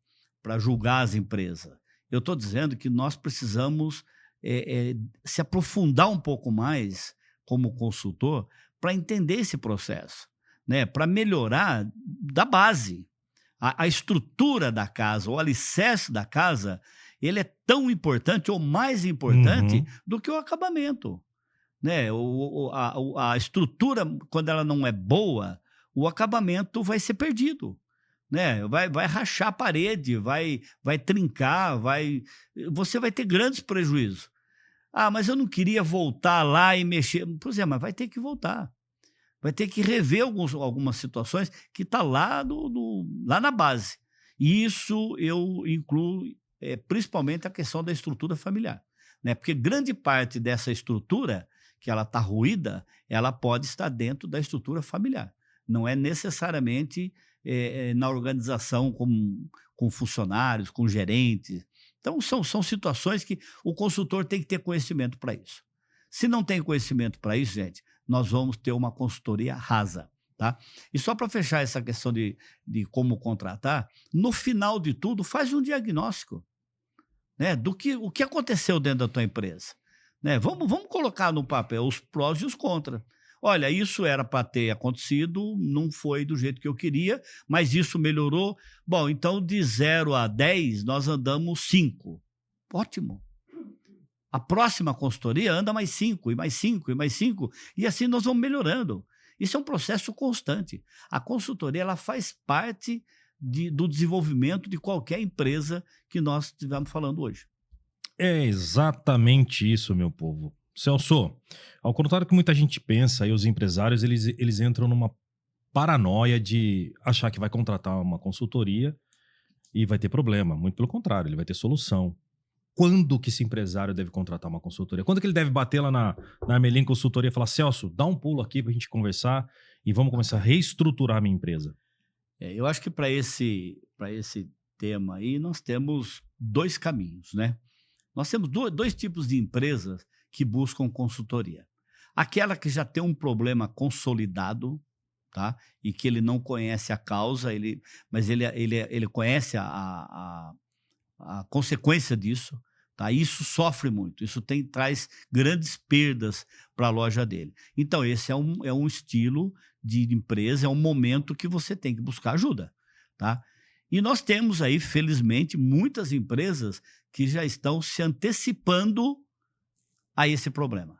julgar as empresas. Eu estou dizendo que nós precisamos se aprofundar um pouco mais como consultor para entender esse processo, né? Para melhorar da base. A estrutura da casa, o alicerce da casa, ele é tão importante ou mais importante do que o acabamento. Né? A estrutura, quando ela não é boa, o acabamento vai ser perdido. Né? Vai rachar a parede, vai trincar, você vai ter grandes prejuízos. Ah, mas eu não queria voltar lá e mexer. Pois é, mas vai ter que voltar. Vai ter que rever algumas situações que está lá na base. E isso eu incluo principalmente a questão da estrutura familiar. Né? Porque grande parte dessa estrutura, que ela está ruída, ela pode estar dentro da estrutura familiar. Não é necessariamente na organização com funcionários, com gerentes. Então, são situações que o consultor tem que ter conhecimento para isso. Se não tem conhecimento para isso, gente, nós vamos ter uma consultoria rasa. Tá? E só para fechar essa questão de como contratar, no final de tudo, faz um diagnóstico, né, o que aconteceu dentro da tua empresa. Né? Vamos colocar no papel os prós e os contras. Olha, isso era para ter acontecido, não foi do jeito que eu queria, mas isso melhorou. Bom, então de 0 a 10, nós andamos 5. Ótimo. A próxima consultoria anda mais 5, e mais 5, e mais 5, e assim nós vamos melhorando. Isso é um processo constante. A consultoria ela faz parte do desenvolvimento de qualquer empresa que nós estivermos falando hoje. É exatamente isso, meu povo. Celso, ao contrário do que muita gente pensa, aí os empresários eles entram numa paranoia de achar que vai contratar uma consultoria e vai ter problema. Muito pelo contrário, ele vai ter solução. Quando que esse empresário deve contratar uma consultoria? Quando que ele deve bater lá na Armelin Consultoria e falar, Celso, dá um pulo aqui para a gente conversar e vamos começar a reestruturar a minha empresa? Eu acho que para esse tema aí, nós temos 2 caminhos, né? Nós temos dois tipos de empresas que buscam consultoria. Aquela que já tem um problema consolidado, tá? E que ele não conhece a causa, mas ele conhece a consequência disso, tá? Isso sofre muito, isso traz grandes perdas para a loja dele. Então, esse é um estilo de empresa, é um momento que você tem que buscar ajuda, tá? E nós temos aí, felizmente, muitas empresas que já estão se antecipando a esse problema.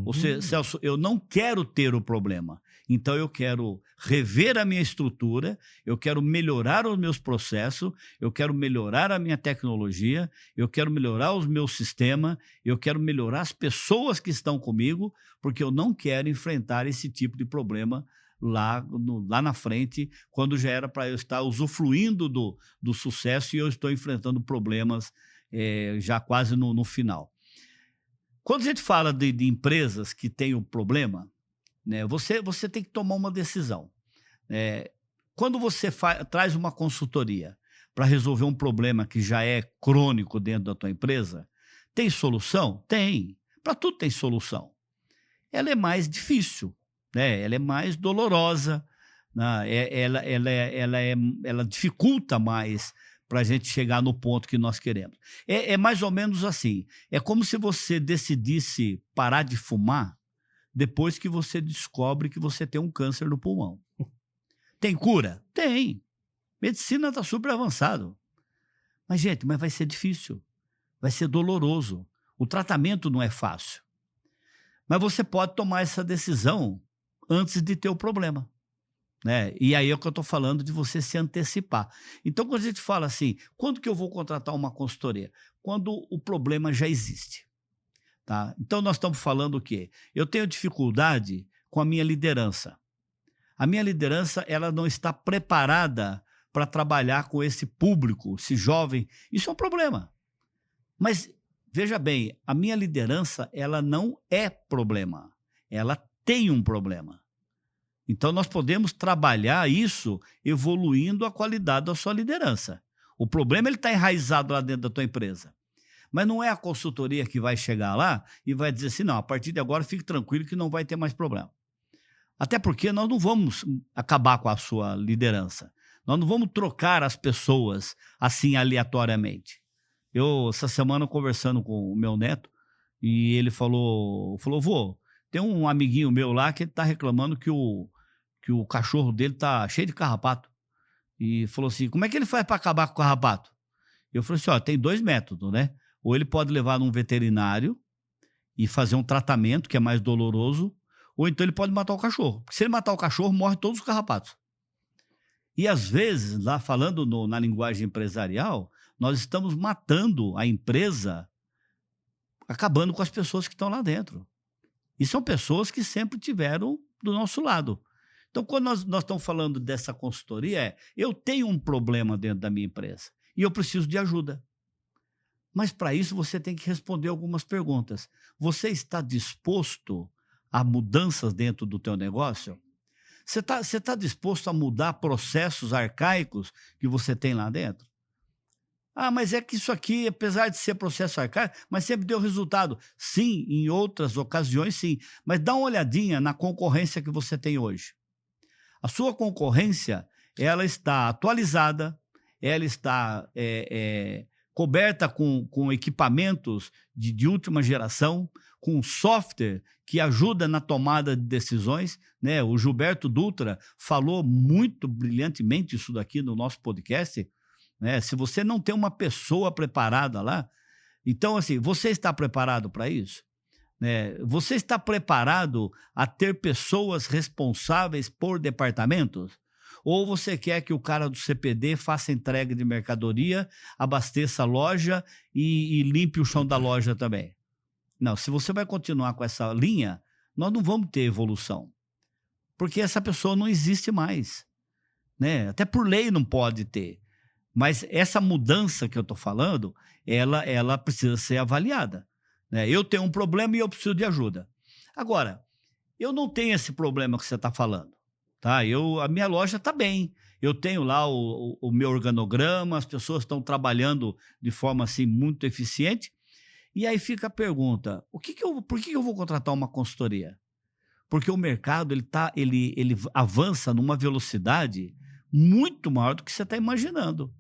Ou seja, Celso, eu não quero ter o problema, então eu quero rever a minha estrutura, eu quero melhorar os meus processos, eu quero melhorar a minha tecnologia, eu quero melhorar os meus sistemas, eu quero melhorar as pessoas que estão comigo, porque eu não quero enfrentar esse tipo de problema lá na frente, quando já era para eu estar usufruindo do sucesso e eu estou enfrentando problemas já quase no final. Quando a gente fala de empresas que têm o problema, né, você tem que tomar uma decisão. Quando você traz uma consultoria para resolver um problema que já é crônico dentro da tua empresa, tem solução? Tem. Para tudo tem solução. Ela é mais difícil, né? Ela é mais dolorosa, né? Ela dificulta mais para a gente chegar no ponto que nós queremos. É mais ou menos assim. É como se você decidisse parar de fumar depois que você descobre que você tem um câncer no pulmão. Tem cura? Tem. Medicina está super avançado. Mas, gente, vai ser difícil. Vai ser doloroso. O tratamento não é fácil. Mas você pode tomar essa decisão antes de ter o problema. Né? E aí é o que eu estou falando de você se antecipar. Então, quando a gente fala assim, quando que eu vou contratar uma consultoria? Quando o problema já existe. Tá? Então, nós estamos falando o quê? Eu tenho dificuldade com a minha liderança. A minha liderança ela não está preparada para trabalhar com esse público, esse jovem. Isso é um problema. Mas, veja bem, a minha liderança, ela não é problema. Ela tem um problema. Então, nós podemos trabalhar isso evoluindo a qualidade da sua liderança. O problema ele está enraizado lá dentro da tua empresa. Mas não é a consultoria que vai chegar lá e vai dizer assim, não, a partir de agora fique tranquilo que não vai ter mais problema. Até porque nós não vamos acabar com a sua liderança. Nós não vamos trocar as pessoas assim aleatoriamente. Eu, essa semana, conversando com o meu neto, e ele falou, vô, tem um amiguinho meu lá que está reclamando que o cachorro dele está cheio de carrapato. E falou assim, como é que ele faz para acabar com o carrapato? Eu falei assim, ó, tem 2 métodos, né? Ou ele pode levar num veterinário e fazer um tratamento que é mais doloroso, ou então ele pode matar o cachorro. Porque se ele matar o cachorro, morre todos os carrapatos. E às vezes, lá falando na linguagem empresarial, nós estamos matando a empresa, acabando com as pessoas que estão lá dentro. E são pessoas que sempre tiveram do nosso lado. Então, quando nós estamos falando dessa consultoria, eu tenho um problema dentro da minha empresa e eu preciso de ajuda. Mas para isso você tem que responder algumas perguntas. Você está disposto a mudanças dentro do teu negócio? Você tá disposto a mudar processos arcaicos que você tem lá dentro? Ah, mas é que isso aqui, apesar de ser processo arcaico, mas sempre deu resultado. Sim, em outras ocasiões, sim. Mas dá uma olhadinha na concorrência que você tem hoje. A sua concorrência, ela está atualizada, ela está coberta com equipamentos de última geração, com software que ajuda na tomada de decisões, né? O Gilberto Dutra falou muito brilhantemente isso daqui no nosso podcast, né? Se você não tem uma pessoa preparada lá, então, assim, você está preparado para isso? Né? Você está preparado a ter pessoas responsáveis por departamentos? Ou você quer que o cara do CPD faça entrega de mercadoria, abasteça a loja e limpe o chão da loja também? Não, se você vai continuar com essa linha, nós não vamos ter evolução. Porque essa pessoa não existe mais. Né? Até por lei não pode ter. Mas essa mudança que eu estou falando, ela precisa ser avaliada. Né? Eu tenho um problema e eu preciso de ajuda. Agora, eu não tenho esse problema que você está falando. Tá? A minha loja está bem. Eu tenho lá o meu organograma, as pessoas estão trabalhando de forma assim, muito eficiente. E aí fica a pergunta, por que eu vou contratar uma consultoria? Porque o mercado ele avança numa velocidade muito maior do que você está imaginando.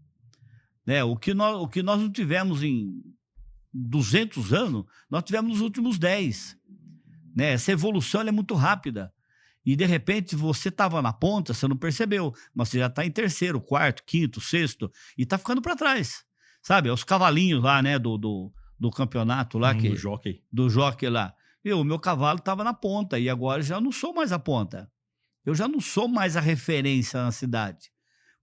Né? O que nós não tivemos em 200 anos, nós tivemos nos últimos 10. Né? Essa evolução ela é muito rápida. E, de repente, você estava na ponta, você não percebeu, mas você já está em terceiro, quarto, quinto, sexto, e está ficando para trás. Sabe? Os cavalinhos lá, né, do campeonato lá. Do jockey. Do jockey lá. O meu cavalo estava na ponta, e agora já não sou mais a ponta. Eu já não sou mais a referência na cidade.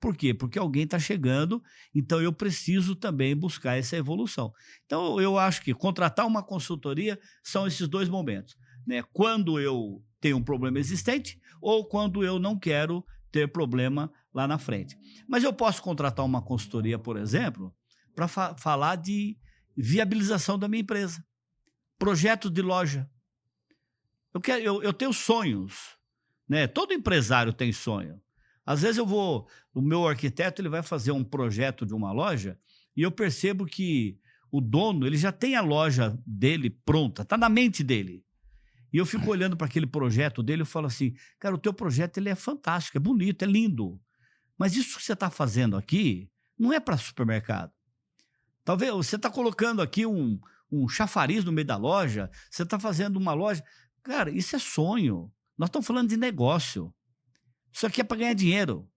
Por quê? Porque alguém está chegando, então eu preciso também buscar essa evolução. Então, eu acho que contratar uma consultoria são esses 2 momentos. Né? Quando eu tenho um problema existente ou quando eu não quero ter problema lá na frente. Mas eu posso contratar uma consultoria, por exemplo, para falar de viabilização da minha empresa. Projeto de loja. Eu tenho sonhos. Né? Todo empresário tem sonho. Às vezes o meu arquiteto ele vai fazer um projeto de uma loja e eu percebo que o dono ele já tem a loja dele pronta, está na mente dele. E eu fico olhando para aquele projeto dele e falo assim, cara, o teu projeto ele é fantástico, é bonito, é lindo. Mas isso que você está fazendo aqui não é para supermercado. Talvez você está colocando aqui um chafariz no meio da loja, você está fazendo uma loja. Cara, isso é sonho. Nós estamos falando de negócio. Isso aqui é para ganhar dinheiro.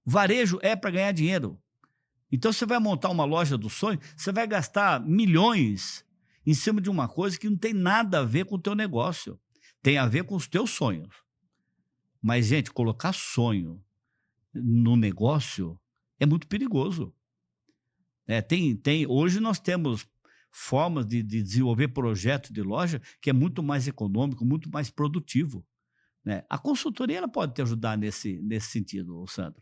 Varejo é para ganhar dinheiro. Então você vai montar uma loja do sonho, você vai gastar milhões em cima de uma coisa que não tem nada a ver com o teu negócio. Tem a ver com os teus sonhos. Mas, gente, colocar sonho no negócio é muito perigoso. Hoje nós temos formas de desenvolver projetos de loja que é muito mais econômico, muito mais produtivo. Né? A consultoria ela pode te ajudar nesse sentido, Sandro.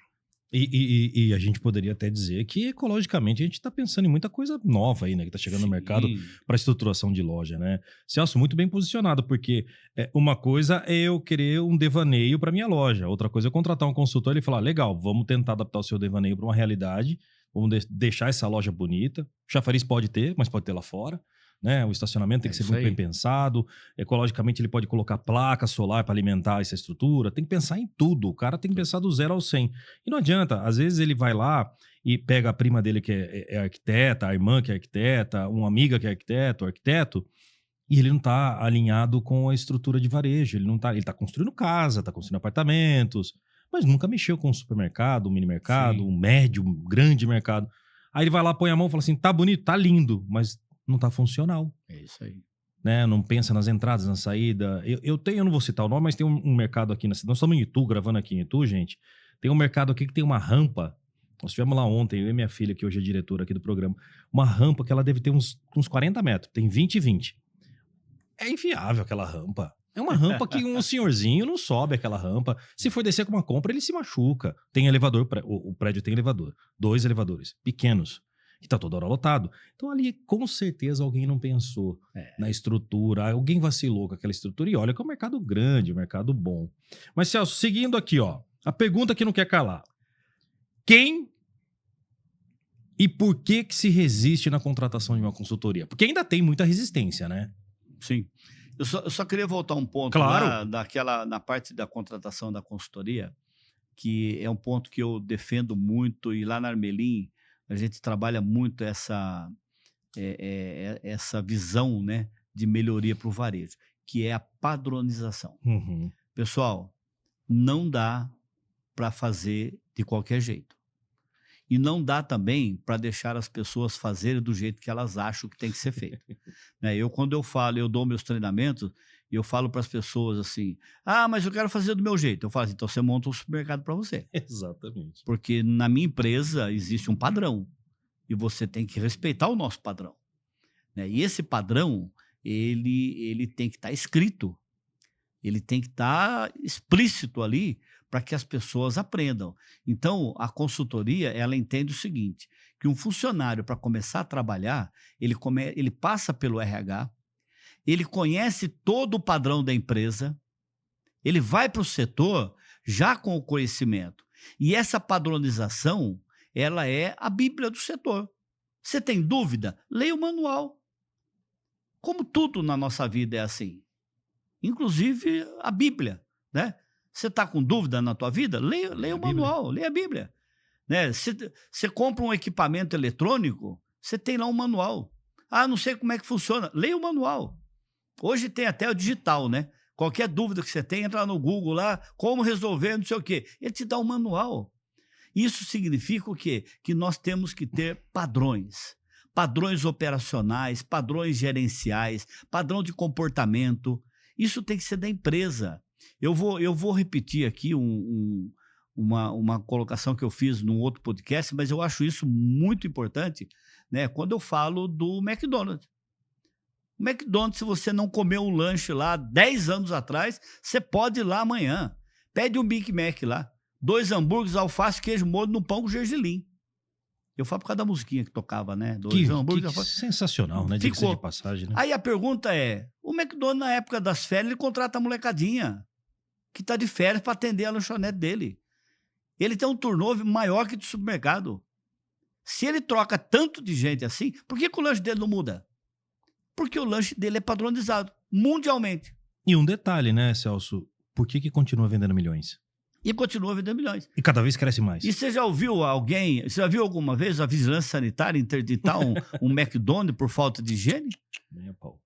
E a gente poderia até dizer que ecologicamente a gente está pensando em muita coisa nova aí, né? Que está chegando no mercado para estruturação de loja, né? Celso, muito bem posicionado, porque uma coisa é eu querer um devaneio para minha loja, outra coisa é contratar um consultor e falar, legal, vamos tentar adaptar o seu devaneio para uma realidade, vamos deixar essa loja bonita. O chafariz pode ter, mas pode ter lá fora. Né? O estacionamento tem que ser muito bem pensado. Ecologicamente, ele pode colocar placa solar para alimentar essa estrutura. Tem que pensar em tudo. O cara tem que pensar do 0 ao 100. E não adianta. Às vezes ele vai lá e pega a prima dele que é arquiteta, a irmã que é arquiteta, uma amiga que é arquiteto, e ele não está alinhado com a estrutura de varejo. Ele está construindo casa, está construindo apartamentos, mas nunca mexeu com um supermercado, um mini mercado, um médio, um grande mercado. Aí ele vai lá, põe a mão e fala assim, tá bonito, tá lindo, mas não tá funcional. É isso aí. Né? Não pensa nas entradas, na saída. Eu não vou citar o nome, mas tem um mercado aqui na cidade. Nós estamos em Itu, gravando aqui em Itu, gente. Tem um mercado aqui que tem uma rampa. Nós estivemos lá ontem, eu e minha filha, que hoje é diretora aqui do programa. Uma rampa que ela deve ter uns 40 metros. Tem 20 e 20. É inviável aquela rampa. É uma rampa que um senhorzinho não sobe aquela rampa. Se for descer com uma compra, ele se machuca. Tem elevador, o prédio tem elevador. 2 elevadores, pequenos. Que tá toda hora lotado. Então ali, com certeza, alguém não pensou na estrutura, alguém vacilou com aquela estrutura. E olha que é um mercado grande, um mercado bom. Mas, Celso, seguindo aqui, ó, a pergunta que não quer calar. Quem e por que se resiste na contratação de uma consultoria? Porque ainda tem muita resistência, né? Sim. Eu só queria voltar um ponto claro. lá, na parte da contratação da consultoria, que é um ponto que eu defendo muito, e lá na Armelim, a gente trabalha muito essa visão, né, de melhoria para o varejo, que é a padronização. Uhum. Pessoal, não dá para fazer de qualquer jeito. E não dá também para deixar as pessoas fazerem do jeito que elas acham que tem que ser feito. Né? Quando eu dou meus treinamentos, eu falo para as pessoas assim, mas eu quero fazer do meu jeito. Eu falo assim, então você monta um supermercado para você. Exatamente. Porque na minha empresa existe um padrão e você tem que respeitar o nosso padrão. Né? E esse padrão, ele tem que estar escrito, ele tem que estar explícito ali para que as pessoas aprendam. Então, a consultoria, ela entende o seguinte, que um funcionário, para começar a trabalhar, ele passa pelo RH, ele conhece todo o padrão da empresa, ele vai para o setor já com o conhecimento. E essa padronização, ela é a Bíblia do setor. Você tem dúvida? Leia o manual. Como tudo na nossa vida é assim. Inclusive a Bíblia, né? Você está com dúvida na tua vida? Leia o manual, leia a Bíblia. Né? Você compra um equipamento eletrônico, você tem lá um manual. Não sei como é que funciona. Leia o manual. Hoje tem até o digital, né? Qualquer dúvida que você tem, entra no Google lá, como resolver, não sei o quê. Ele te dá um manual. Isso significa o quê? Que nós temos que ter padrões. Padrões operacionais, padrões gerenciais, padrão de comportamento. Isso tem que ser da empresa. Eu vou repetir aqui uma colocação que eu fiz num outro podcast, mas eu acho isso muito importante, né? Quando eu falo do McDonald's. O McDonald's, se você não comeu um lanche lá 10 anos atrás, você pode ir lá amanhã. Pede um Big Mac lá. 2 hambúrgueres, alface, queijo, molho no pão com gergelim. Eu falo por causa da musiquinha que tocava, né? 2 hambúrgueres, alface. Sensacional, né? Ficou. De passagem, né? Aí a pergunta é, o McDonald's na época das férias, ele contrata a molecadinha que está de férias para atender a lanchonete dele. Ele tem um turnover maior que do supermercado. Se ele troca tanto de gente assim, por que o lanche dele não muda? Porque o lanche dele é padronizado, mundialmente. E um detalhe, né, Celso? Por que continua vendendo milhões? E continua vendendo milhões. E cada vez cresce mais. E você já viu alguma vez a vigilância sanitária interditar um McDonald's por falta de higiene? Nem a pau.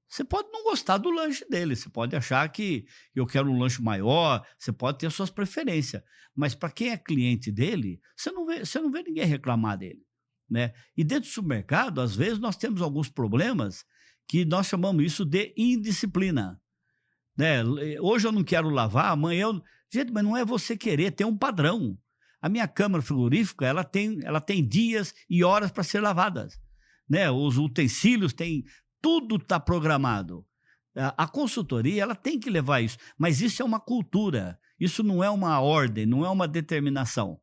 Você pode não gostar do lanche dele, você pode achar que eu quero um lanche maior, você pode ter suas preferências, mas para quem é cliente dele, você não vê ninguém reclamar dele. Né? E dentro do supermercado, às vezes, nós temos alguns problemas que nós chamamos isso de indisciplina. Né? Hoje eu não quero lavar, amanhã eu... Gente, mas não é você querer, tem um padrão. A minha câmara frigorífica, ela tem dias e horas para ser lavadas. Né? Os utensílios têm... Tudo está programado. A consultoria, ela tem que levar isso, mas isso é uma cultura, isso não é uma ordem, não é uma determinação.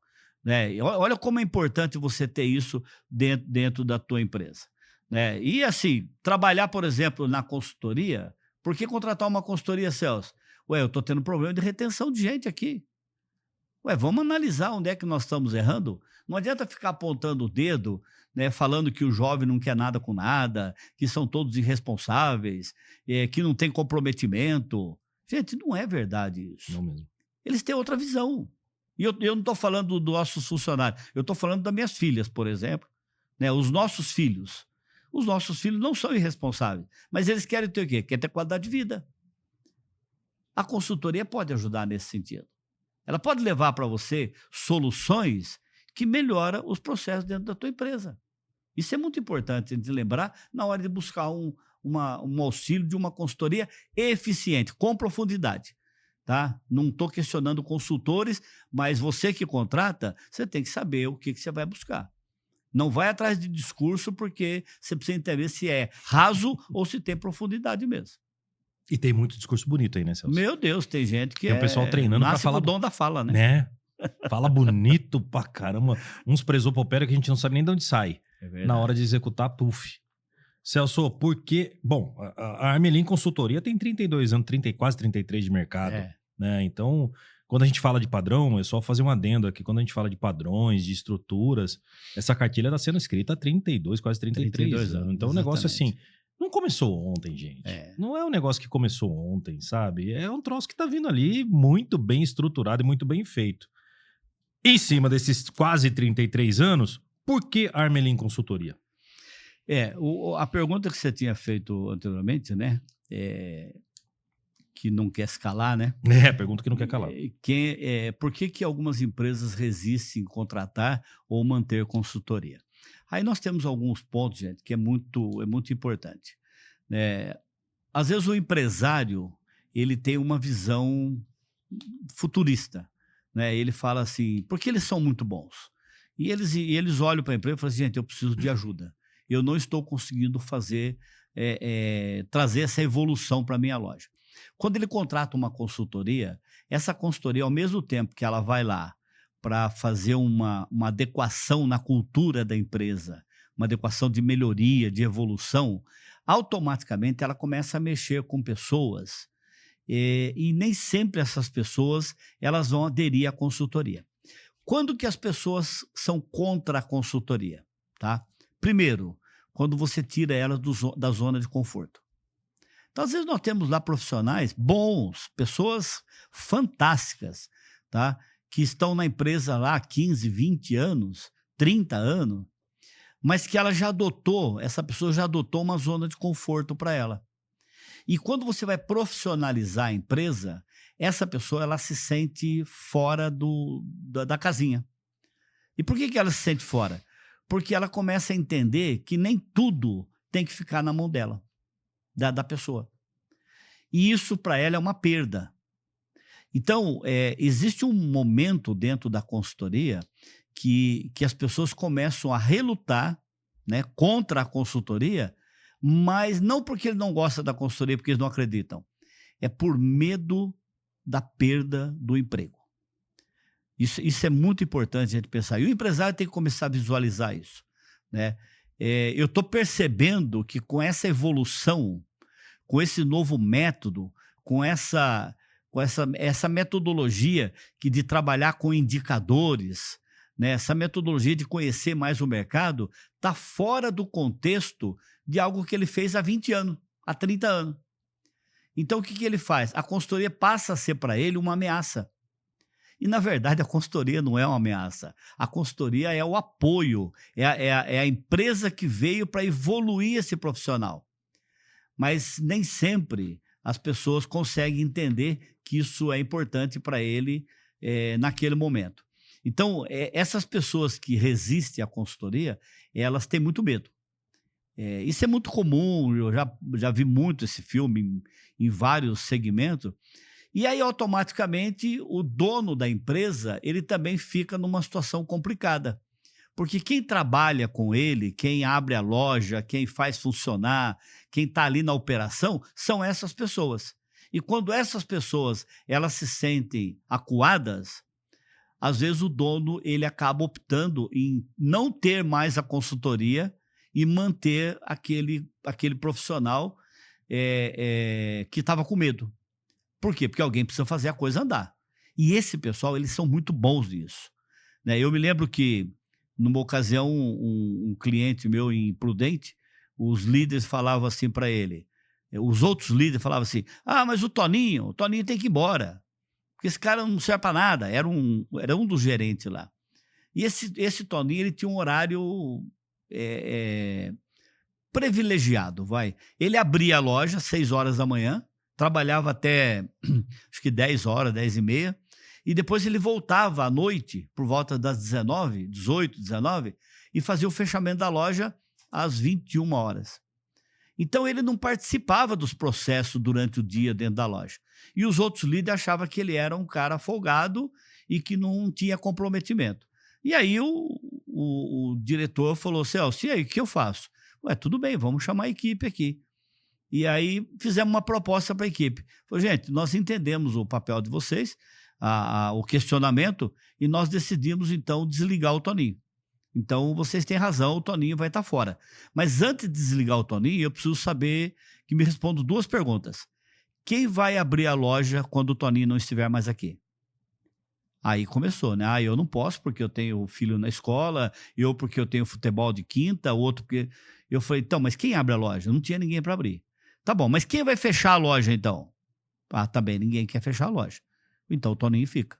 né? E olha como é importante você ter isso dentro da tua empresa, né? E assim, trabalhar, por exemplo, na consultoria, por que contratar uma consultoria, Celso? Ué, eu estou tendo problema de retenção de gente aqui. Ué, vamos analisar onde é que nós estamos errando? Não adianta ficar apontando o dedo, né, falando que o jovem não quer nada com nada, que são todos irresponsáveis, que não tem comprometimento. Gente, não é verdade isso. Não mesmo. Eles têm outra visão. E eu não estou falando dos nossos funcionários, eu estou falando das minhas filhas, por exemplo, né, os nossos filhos. Os nossos filhos não são irresponsáveis, mas eles querem ter o quê? Querem ter qualidade de vida. A consultoria pode ajudar nesse sentido. Ela pode levar para você soluções que melhoram os processos dentro da tua empresa. Isso é muito importante a gente lembrar na hora de buscar um auxílio de uma consultoria eficiente, com profundidade. Tá? Não estou questionando consultores, mas você que contrata, você tem que saber o que você vai buscar. Não vai atrás de discurso, porque você precisa entender se é raso ou se tem profundidade mesmo. E tem muito discurso bonito aí, né, Celso? Meu Deus, tem gente que tem um pessoal treinando para falar. o dom da fala, né? Né? Fala bonito pra caramba. Uns presopopéria que a gente não sabe nem de onde sai. Na hora de executar, puf. Celso, por que... Bom, a Armelin Consultoria tem 32 anos, quase 33 de mercado. Né? Então, quando a gente fala de padrão, é só fazer um adendo aqui. Quando a gente fala de padrões, de estruturas, essa cartilha está sendo escrita há 32, quase 33 anos. Então, o negócio assim... Não começou ontem, gente. Não é um negócio que começou ontem, sabe? É um troço que tá vindo ali muito bem estruturado e muito bem feito. Em cima desses quase 33 anos, por que Armelin Consultoria? A pergunta que você tinha feito anteriormente, né? Que não quer escalar, né? Pergunta que não quer calar. Por que algumas empresas resistem em contratar ou manter consultoria? Aí nós temos alguns pontos, gente, que é muito importante. Às vezes o empresário, ele tem uma visão futurista, né? Ele fala assim, porque eles são muito bons. E eles olham para a empresa e falam assim, gente, eu preciso de ajuda. Eu não estou conseguindo trazer essa evolução para a minha loja. Quando ele contrata uma consultoria, essa consultoria, ao mesmo tempo que ela vai lá para fazer uma adequação na cultura da empresa, uma adequação de melhoria, de evolução, automaticamente ela começa a mexer com pessoas e nem sempre essas pessoas elas vão aderir à consultoria. Quando que as pessoas são contra a consultoria? Tá? Primeiro, quando você tira elas da zona de conforto. Então, às vezes nós temos lá profissionais bons, pessoas fantásticas, tá? Que estão na empresa lá há 15, 20 anos, 30 anos, mas que essa pessoa já adotou uma zona de conforto para ela. E quando você vai profissionalizar a empresa, essa pessoa ela se sente fora da casinha. E por que ela se sente fora? Porque ela começa a entender que nem tudo tem que ficar na mão dela, da pessoa. E isso para ela é uma perda. Então, existe um momento dentro da consultoria que as pessoas começam a relutar, né, contra a consultoria, mas não porque ele não gosta da consultoria, porque eles não acreditam. É por medo da perda do emprego. Isso é muito importante a gente pensar. E o empresário tem que começar a visualizar isso, né? Eu estou percebendo que com essa evolução, com esse novo método, com essa metodologia de trabalhar com indicadores, né? Essa metodologia de conhecer mais o mercado, está fora do contexto de algo que ele fez há 20 anos, há 30 anos. Então, o que ele faz? A consultoria passa a ser para ele uma ameaça. E, na verdade, a consultoria não é uma ameaça. A consultoria é o apoio, é a empresa que veio para evoluir esse profissional. Mas nem sempre as pessoas conseguem entender que isso é importante para ele naquele momento. Então, essas pessoas que resistem à consultoria, elas têm muito medo. Isso é muito comum, eu já vi muito esse filme em vários segmentos. E aí, automaticamente, o dono da empresa, ele também fica numa situação complicada. Porque quem trabalha com ele, quem abre a loja, quem faz funcionar, quem está ali na operação, são essas pessoas. E quando essas pessoas elas se sentem acuadas, às vezes o dono ele acaba optando em não ter mais a consultoria e manter aquele profissional que estava com medo. Por quê? Porque alguém precisa fazer a coisa andar. E esse pessoal, eles são muito bons nisso. Né? Eu me lembro que, numa ocasião, um cliente meu em Prudente, os líderes falavam assim para ele, os outros líderes falavam assim, mas o Toninho tem que ir embora, porque esse cara não serve para nada, era um dos gerentes lá. E esse Toninho, ele tinha um horário privilegiado, vai. Ele abria a loja às 6 horas da manhã, trabalhava até, acho que 10 horas, 10 e meia, e depois ele voltava à noite, por volta das 19, 18, 19, e fazia o fechamento da loja às 21 horas. Então, ele não participava dos processos durante o dia dentro da loja. E os outros líderes achavam que ele era um cara folgado e que não tinha comprometimento. E aí, o diretor falou, Celso, e aí, o que eu faço? Ué, tudo bem, vamos chamar a equipe aqui. E aí, fizemos uma proposta para a equipe. Falei, gente, nós entendemos o papel de vocês, o questionamento, e nós decidimos, então, desligar o Toninho. Então, vocês têm razão, o Toninho vai estar fora. Mas antes de desligar o Toninho, eu preciso saber que me respondam 2 perguntas. Quem vai abrir a loja quando o Toninho não estiver mais aqui? Aí começou, né? Eu não posso porque eu tenho filho na escola, eu porque eu tenho futebol de quinta, outro porque... Eu falei, então, mas quem abre a loja? Não tinha ninguém para abrir. Tá bom, mas quem vai fechar a loja, então? Também ninguém quer fechar a loja. Então, o Toninho fica.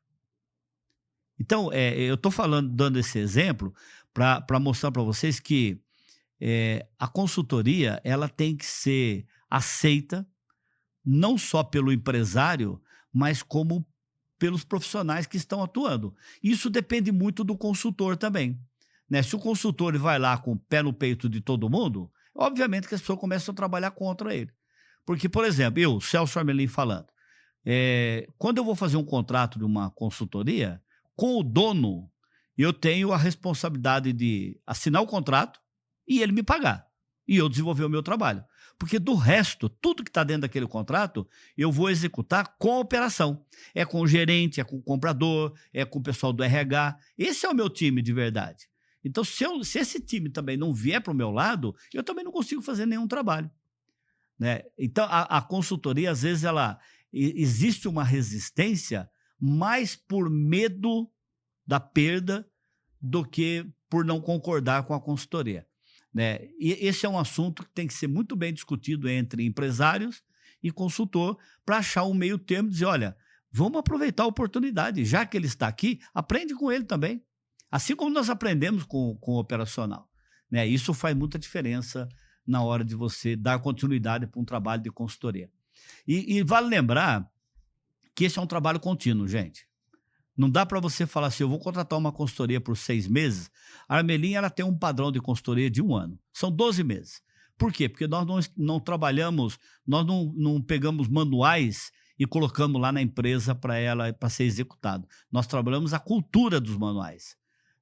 Então, eu estou dando esse exemplo para mostrar para vocês que a consultoria ela tem que ser aceita não só pelo empresário, mas como pelos profissionais que estão atuando. Isso depende muito do consultor também. Né? Se o consultor vai lá com o pé no peito de todo mundo, obviamente que as pessoas começam a trabalhar contra ele. Porque, por exemplo, eu, Celso Armelin falando, quando eu vou fazer um contrato de uma consultoria, com o dono, eu tenho a responsabilidade de assinar o contrato e ele me pagar. E eu desenvolver o meu trabalho. Porque do resto, tudo que está dentro daquele contrato, eu vou executar com a operação. É com o gerente, é com o comprador, é com o pessoal do RH. Esse é o meu time de verdade. Então, se esse time também não vier para o meu lado, eu também não consigo fazer nenhum trabalho. Né? Então, a consultoria, às vezes, existe uma resistência mais por medo da perda do que por não concordar com a consultoria. Né? E esse é um assunto que tem que ser muito bem discutido entre empresários e consultor para achar um meio termo e dizer, olha, vamos aproveitar a oportunidade, já que ele está aqui, aprende com ele também. Assim como nós aprendemos com o operacional. Né? Isso faz muita diferença na hora de você dar continuidade para um trabalho de consultoria. E vale lembrar que esse é um trabalho contínuo, gente. Não dá para você falar assim, eu vou contratar uma consultoria por 6 meses. A Armelin, ela tem um padrão de consultoria de 1 ano. São 12 meses. Por quê? Porque nós não trabalhamos, nós não pegamos manuais e colocamos lá na empresa para ser executado. Nós trabalhamos a cultura dos manuais.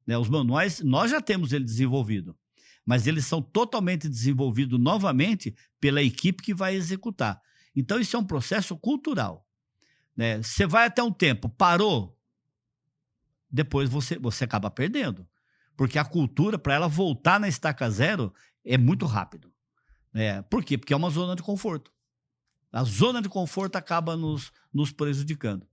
Né? Os manuais, nós já temos ele desenvolvido, mas eles são totalmente desenvolvidos novamente pela equipe que vai executar. Então, isso é um processo cultural. Né? Você vai até um tempo, parou, depois você acaba perdendo. Porque a cultura, para ela voltar na estaca zero, é muito rápido. Por quê? Porque é uma zona de conforto. A zona de conforto acaba nos prejudicando.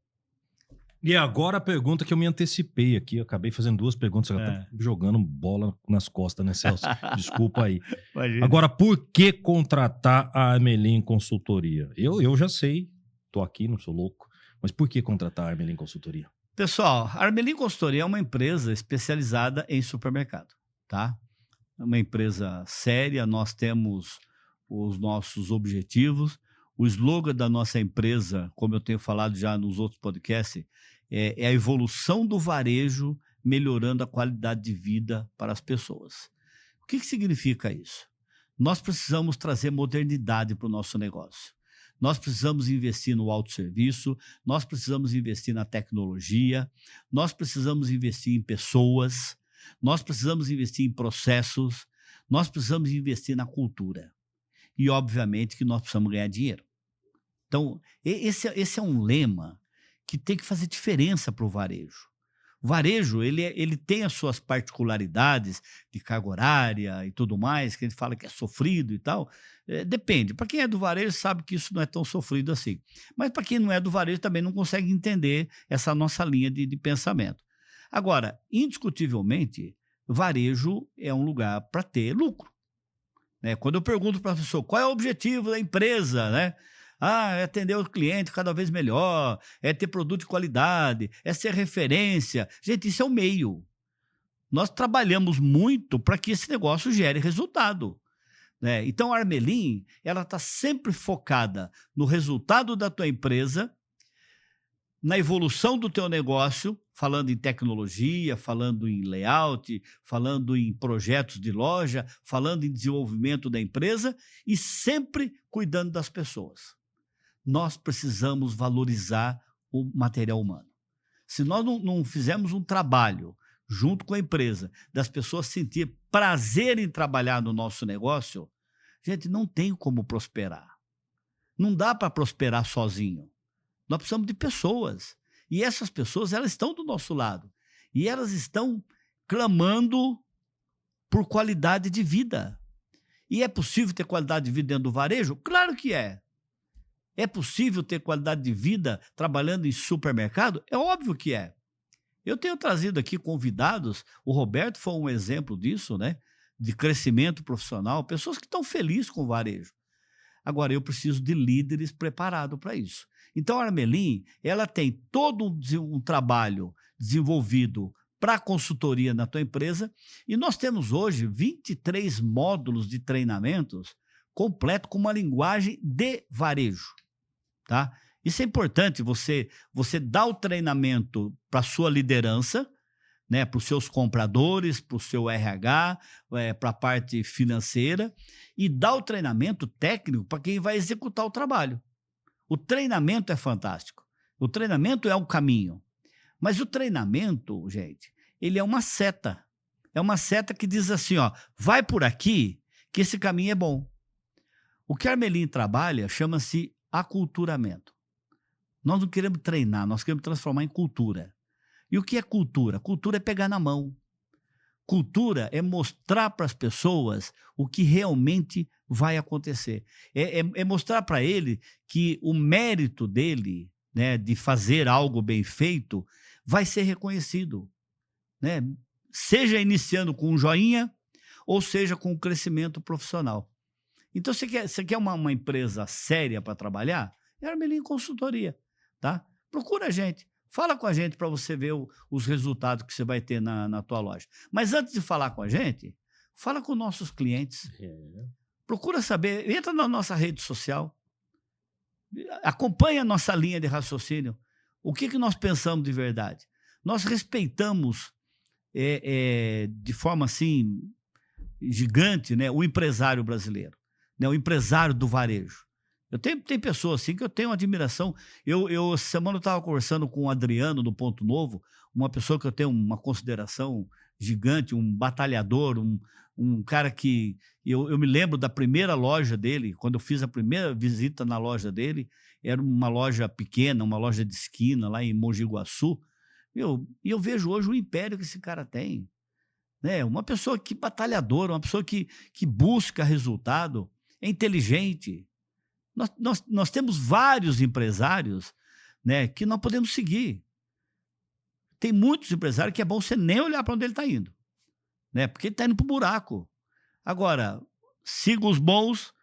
E agora a pergunta que eu me antecipei aqui, eu acabei fazendo 2 perguntas, eu tô jogando bola nas costas, né, Celso? Desculpa aí. Imagina. Agora, por que contratar a Armelin Consultoria? Eu já sei, tô aqui, não sou louco, mas por que contratar a Armelin Consultoria? Pessoal, a Armelin Consultoria é uma empresa especializada em supermercado, tá? É uma empresa séria, nós temos os nossos objetivos. O slogan da nossa empresa, como eu tenho falado já nos outros podcasts, é a evolução do varejo melhorando a qualidade de vida para as pessoas. O que significa isso? Nós precisamos trazer modernidade para o nosso negócio. Nós precisamos investir no autosserviço, nós precisamos investir na tecnologia, nós precisamos investir em pessoas, nós precisamos investir em processos, nós precisamos investir na cultura. E, obviamente, que nós precisamos ganhar dinheiro. Então, esse é um lema que tem que fazer diferença para o varejo. O varejo, ele tem as suas particularidades de carga horária e tudo mais, que a gente fala que é sofrido e tal. Depende. Para quem é do varejo sabe que isso não é tão sofrido assim. Mas para quem não é do varejo também não consegue entender essa nossa linha de pensamento. Agora, indiscutivelmente, varejo é um lugar para ter lucro, né? Quando eu pergunto para a pessoa qual é o objetivo da empresa, né? É atender o cliente cada vez melhor, é ter produto de qualidade, é ser referência. Gente, isso é o meio. Nós trabalhamos muito para que esse negócio gere resultado, né? Então, a Armelin, ela está sempre focada no resultado da tua empresa, na evolução do teu negócio, falando em tecnologia, falando em layout, falando em projetos de loja, falando em desenvolvimento da empresa e sempre cuidando das pessoas. Nós precisamos valorizar o material humano. Se nós não fizermos um trabalho junto com a empresa, das pessoas sentir prazer em trabalhar no nosso negócio, gente, não tem como prosperar. Não dá para prosperar sozinho. Nós precisamos de pessoas. E essas pessoas, elas estão do nosso lado. E elas estão clamando por qualidade de vida. E é possível ter qualidade de vida dentro do varejo? Claro que é. É possível ter qualidade de vida trabalhando em supermercado? É óbvio que é. Eu tenho trazido aqui convidados, o Roberto foi um exemplo disso, né? De crescimento profissional, pessoas que estão felizes com o varejo. Agora, eu preciso de líderes preparados para isso. Então, a Armelin, ela tem todo um trabalho desenvolvido para consultoria na tua empresa e nós temos hoje 23 módulos de treinamentos completo com uma linguagem de varejo, tá? Isso é importante, você dá o treinamento para a sua liderança, né, para os seus compradores, para o seu RH, para a parte financeira, e dá o treinamento técnico para quem vai executar o trabalho. O treinamento é fantástico. O treinamento é o caminho. Mas o treinamento, gente, ele é uma seta. É uma seta que diz assim, ó, vai por aqui que esse caminho é bom. O que a Armelin trabalha chama-se aculturamento. Nós não queremos treinar, nós queremos transformar em cultura. E o que é cultura? Cultura é pegar na mão. Cultura é mostrar para as pessoas o que realmente vai acontecer. É mostrar para ele que o mérito dele, né, de fazer algo bem feito, vai ser reconhecido, né? Seja iniciando com um joinha, ou seja com um crescimento profissional. Então, você quer uma empresa séria para trabalhar? É a Armelin Consultoria, tá? Procura a gente. Fala com a gente para você ver os resultados que você vai ter na tua loja. Mas antes de falar com a gente, fala com nossos clientes. Procura saber, entra na nossa rede social, acompanha a nossa linha de raciocínio. O que nós pensamos de verdade? Nós respeitamos de forma assim gigante, né, o empresário brasileiro, né, o empresário do varejo. Tem pessoas assim que eu tenho admiração. Semana eu estava conversando com o Adriano do Ponto Novo, uma pessoa que eu tenho uma consideração gigante, um batalhador, um cara que eu me lembro da primeira loja dele, quando eu fiz a primeira visita na loja dele, era uma loja pequena, uma loja de esquina lá em Mogi Guaçu, e eu vejo hoje o império que esse cara tem, né? Uma pessoa que batalhadora, uma pessoa que busca resultado, é inteligente. Nós temos vários empresários, né, que nós podemos seguir. Tem muitos empresários que é bom você nem olhar para onde ele está indo, né, porque ele está indo para o buraco. Agora, siga os bons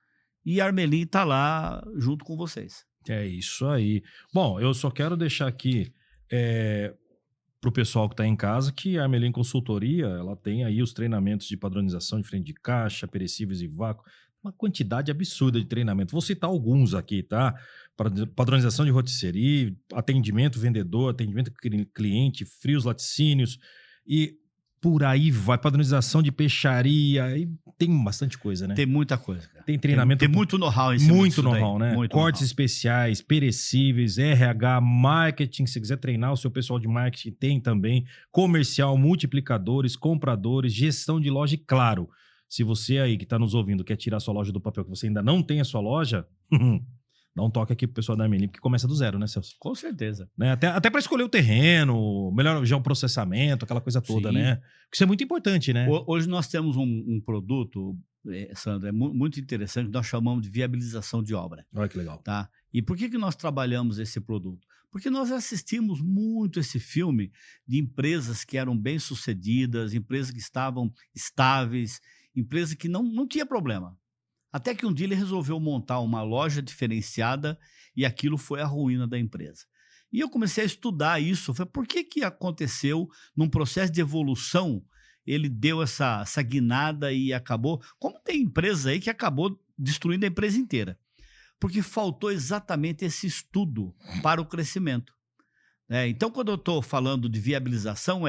e a Armelin está lá junto com vocês. É isso aí. Bom, eu só quero deixar aqui para o pessoal que está em casa que a Armelin Consultoria, ela tem aí os treinamentos de padronização de frente de caixa, perecíveis e vácuo, uma quantidade absurda de treinamento. Vou citar alguns aqui, tá? Padronização de rotisserie, atendimento vendedor, atendimento cliente, frios laticínios e por aí vai. Padronização de peixaria e tem bastante coisa, né? Tem muita coisa, cara. Tem treinamento. Tem muito know-how em cima muito know-how, né? Muito Cortes know-how. especiais, perecíveis, RH, marketing. Se quiser treinar o seu pessoal de marketing, tem também. Comercial, multiplicadores, compradores, gestão de loja e, claro, se você aí que está nos ouvindo quer tirar sua loja do papel, que você ainda não tem a sua loja, Dá um toque aqui pro pessoal da Armelim, porque começa do zero, né, Celso? Com certeza. Né? Até para escolher o terreno, melhor já o processamento, aquela coisa toda, Sim. né? Isso é muito importante, né? Hoje nós temos um produto, Sandra, muito interessante, que nós chamamos de viabilização de obra. Olha que legal. Tá? E por que nós trabalhamos esse produto? Porque nós assistimos muito esse filme de empresas que eram bem-sucedidas, empresas que estavam estáveis, empresas que não tinha problema. Até que um dia ele resolveu montar uma loja diferenciada e aquilo foi a ruína da empresa. E eu comecei a estudar isso. Falei, por que aconteceu num processo de evolução? Ele deu essa guinada e acabou. Como tem empresa aí que acabou destruindo a empresa inteira? Porque faltou exatamente esse estudo para o crescimento. Então, quando eu estou falando de viabilização,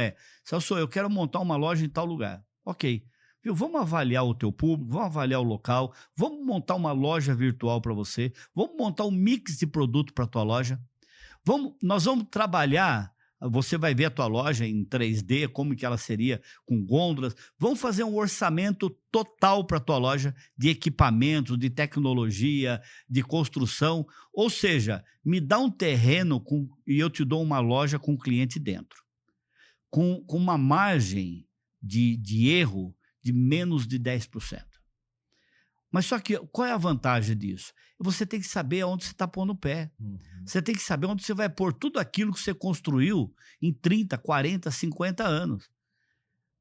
Celso, eu quero montar uma loja em tal lugar. Ok. Viu? Vamos avaliar o teu público, vamos avaliar o local, vamos montar uma loja virtual para você, vamos montar um mix de produto para a tua loja. Nós vamos trabalhar, você vai ver a tua loja em 3D, como que ela seria com gôndolas. Vamos fazer um orçamento total para a tua loja de equipamentos, de tecnologia, de construção. Ou seja, me dá um terreno e eu te dou uma loja com cliente dentro. Com uma margem de erro de menos de 10%. Mas só que qual é a vantagem disso? Você tem que saber aonde você está pondo o pé. Você tem que saber onde você vai pôr tudo aquilo que você construiu em 30, 40, 50 anos.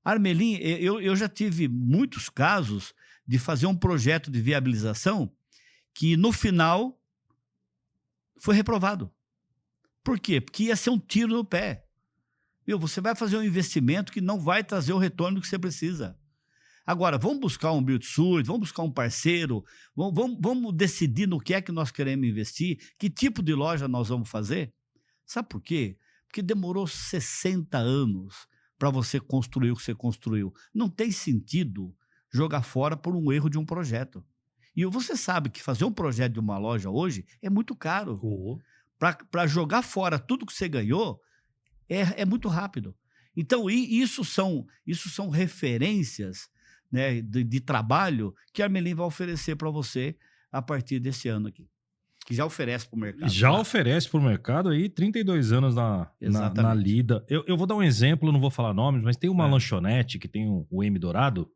Armelim, eu já tive muitos casos de fazer um projeto de viabilização que no final foi reprovado. Por quê? Porque ia ser um tiro no pé. Você vai fazer um investimento que não vai trazer o retorno que você precisa. Agora, vamos buscar um build-to-suit, vamos buscar um parceiro, vamos decidir no que é que nós queremos investir, que tipo de loja nós vamos fazer. Sabe por quê? Porque demorou 60 anos para você construir o que você construiu. Não tem sentido jogar fora por um erro de um projeto. E você sabe que fazer um projeto de uma loja hoje é muito caro. Para jogar fora tudo que você ganhou é muito rápido. Então, isso são referências, né, de trabalho que a Armelim vai oferecer para você a partir desse ano aqui. Que já oferece para o mercado. Já oferece para o mercado aí, 32 anos na lida. Eu vou dar um exemplo, não vou falar nomes, mas tem uma lanchonete que tem o M Dourado,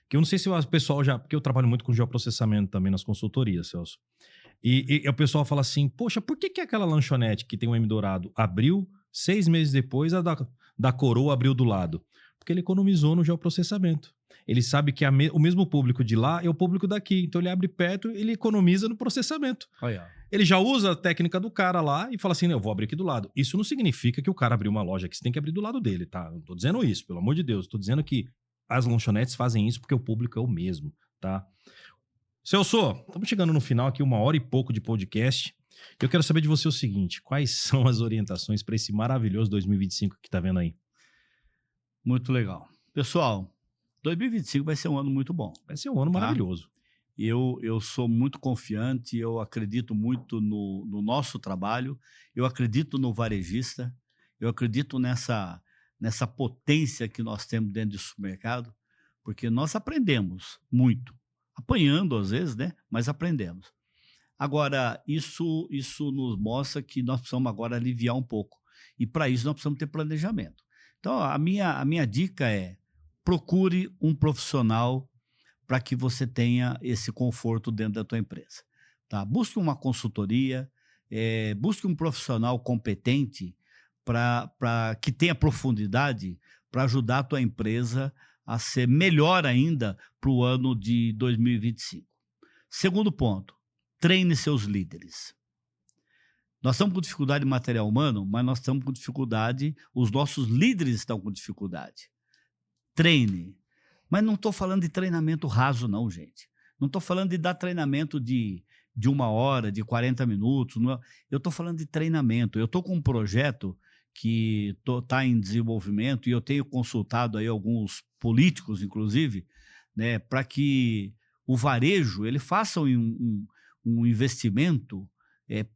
que eu não sei se o pessoal já... Porque eu trabalho muito com geoprocessamento também nas consultorias, Celso. E o pessoal fala assim, poxa, por que aquela lanchonete que tem o M Dourado abriu 6 meses depois, a da Coroa abriu do lado? Porque ele economizou no geoprocessamento. Ele sabe que o mesmo público de lá é o público daqui. Então ele abre perto, ele economiza no processamento. Ele já usa a técnica do cara lá e fala assim, eu vou abrir aqui do lado. Isso não significa que o cara abriu uma loja que você tem que abrir do lado dele, tá? Não tô dizendo isso, pelo amor de Deus. Tô dizendo que as lanchonetes fazem isso porque o público é o mesmo, tá? Celso, estamos chegando no final aqui, 1 hora e pouco de podcast. Eu quero saber de você o seguinte, quais são as orientações para esse maravilhoso 2025 que tá vendo aí? Muito legal. Pessoal, 2025 vai ser um ano muito bom. Vai ser um ano maravilhoso. Eu sou muito confiante, eu acredito muito no nosso trabalho, eu acredito no varejista, eu acredito nessa potência que nós temos dentro do supermercado, porque nós aprendemos muito, apanhando às vezes, né? Mas aprendemos. Agora, isso nos mostra que nós precisamos agora aliviar um pouco. E para isso nós precisamos ter planejamento. Então, a minha dica é: procure um profissional para que você tenha esse conforto dentro da tua empresa. Tá? Busque uma consultoria, busque um profissional competente para que tenha profundidade para ajudar a tua empresa a ser melhor ainda para o ano de 2025. Segundo ponto, treine seus líderes. Nós estamos com dificuldade de material humano, mas nós estamos com dificuldade, os nossos líderes estão com dificuldade. Treine. Mas não estou falando de treinamento raso, não, gente. Não estou falando de dar treinamento de 1 hora, de 40 minutos. Não. Eu estou falando de treinamento. Eu estou com um projeto que está em desenvolvimento e eu tenho consultado aí alguns políticos, inclusive, né, para que o varejo ele faça um investimento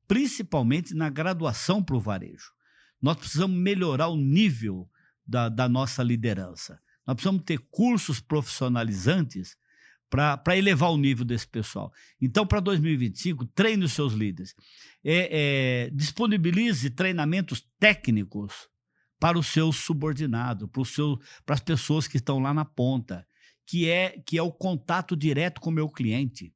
principalmente na graduação para o varejo. Nós precisamos melhorar o nível da nossa liderança. Nós precisamos ter cursos profissionalizantes para elevar o nível desse pessoal. Então, para 2025, treine os seus líderes. Disponibilize treinamentos técnicos para os seus subordinados, para as pessoas que estão lá na ponta, que é o contato direto com o meu cliente.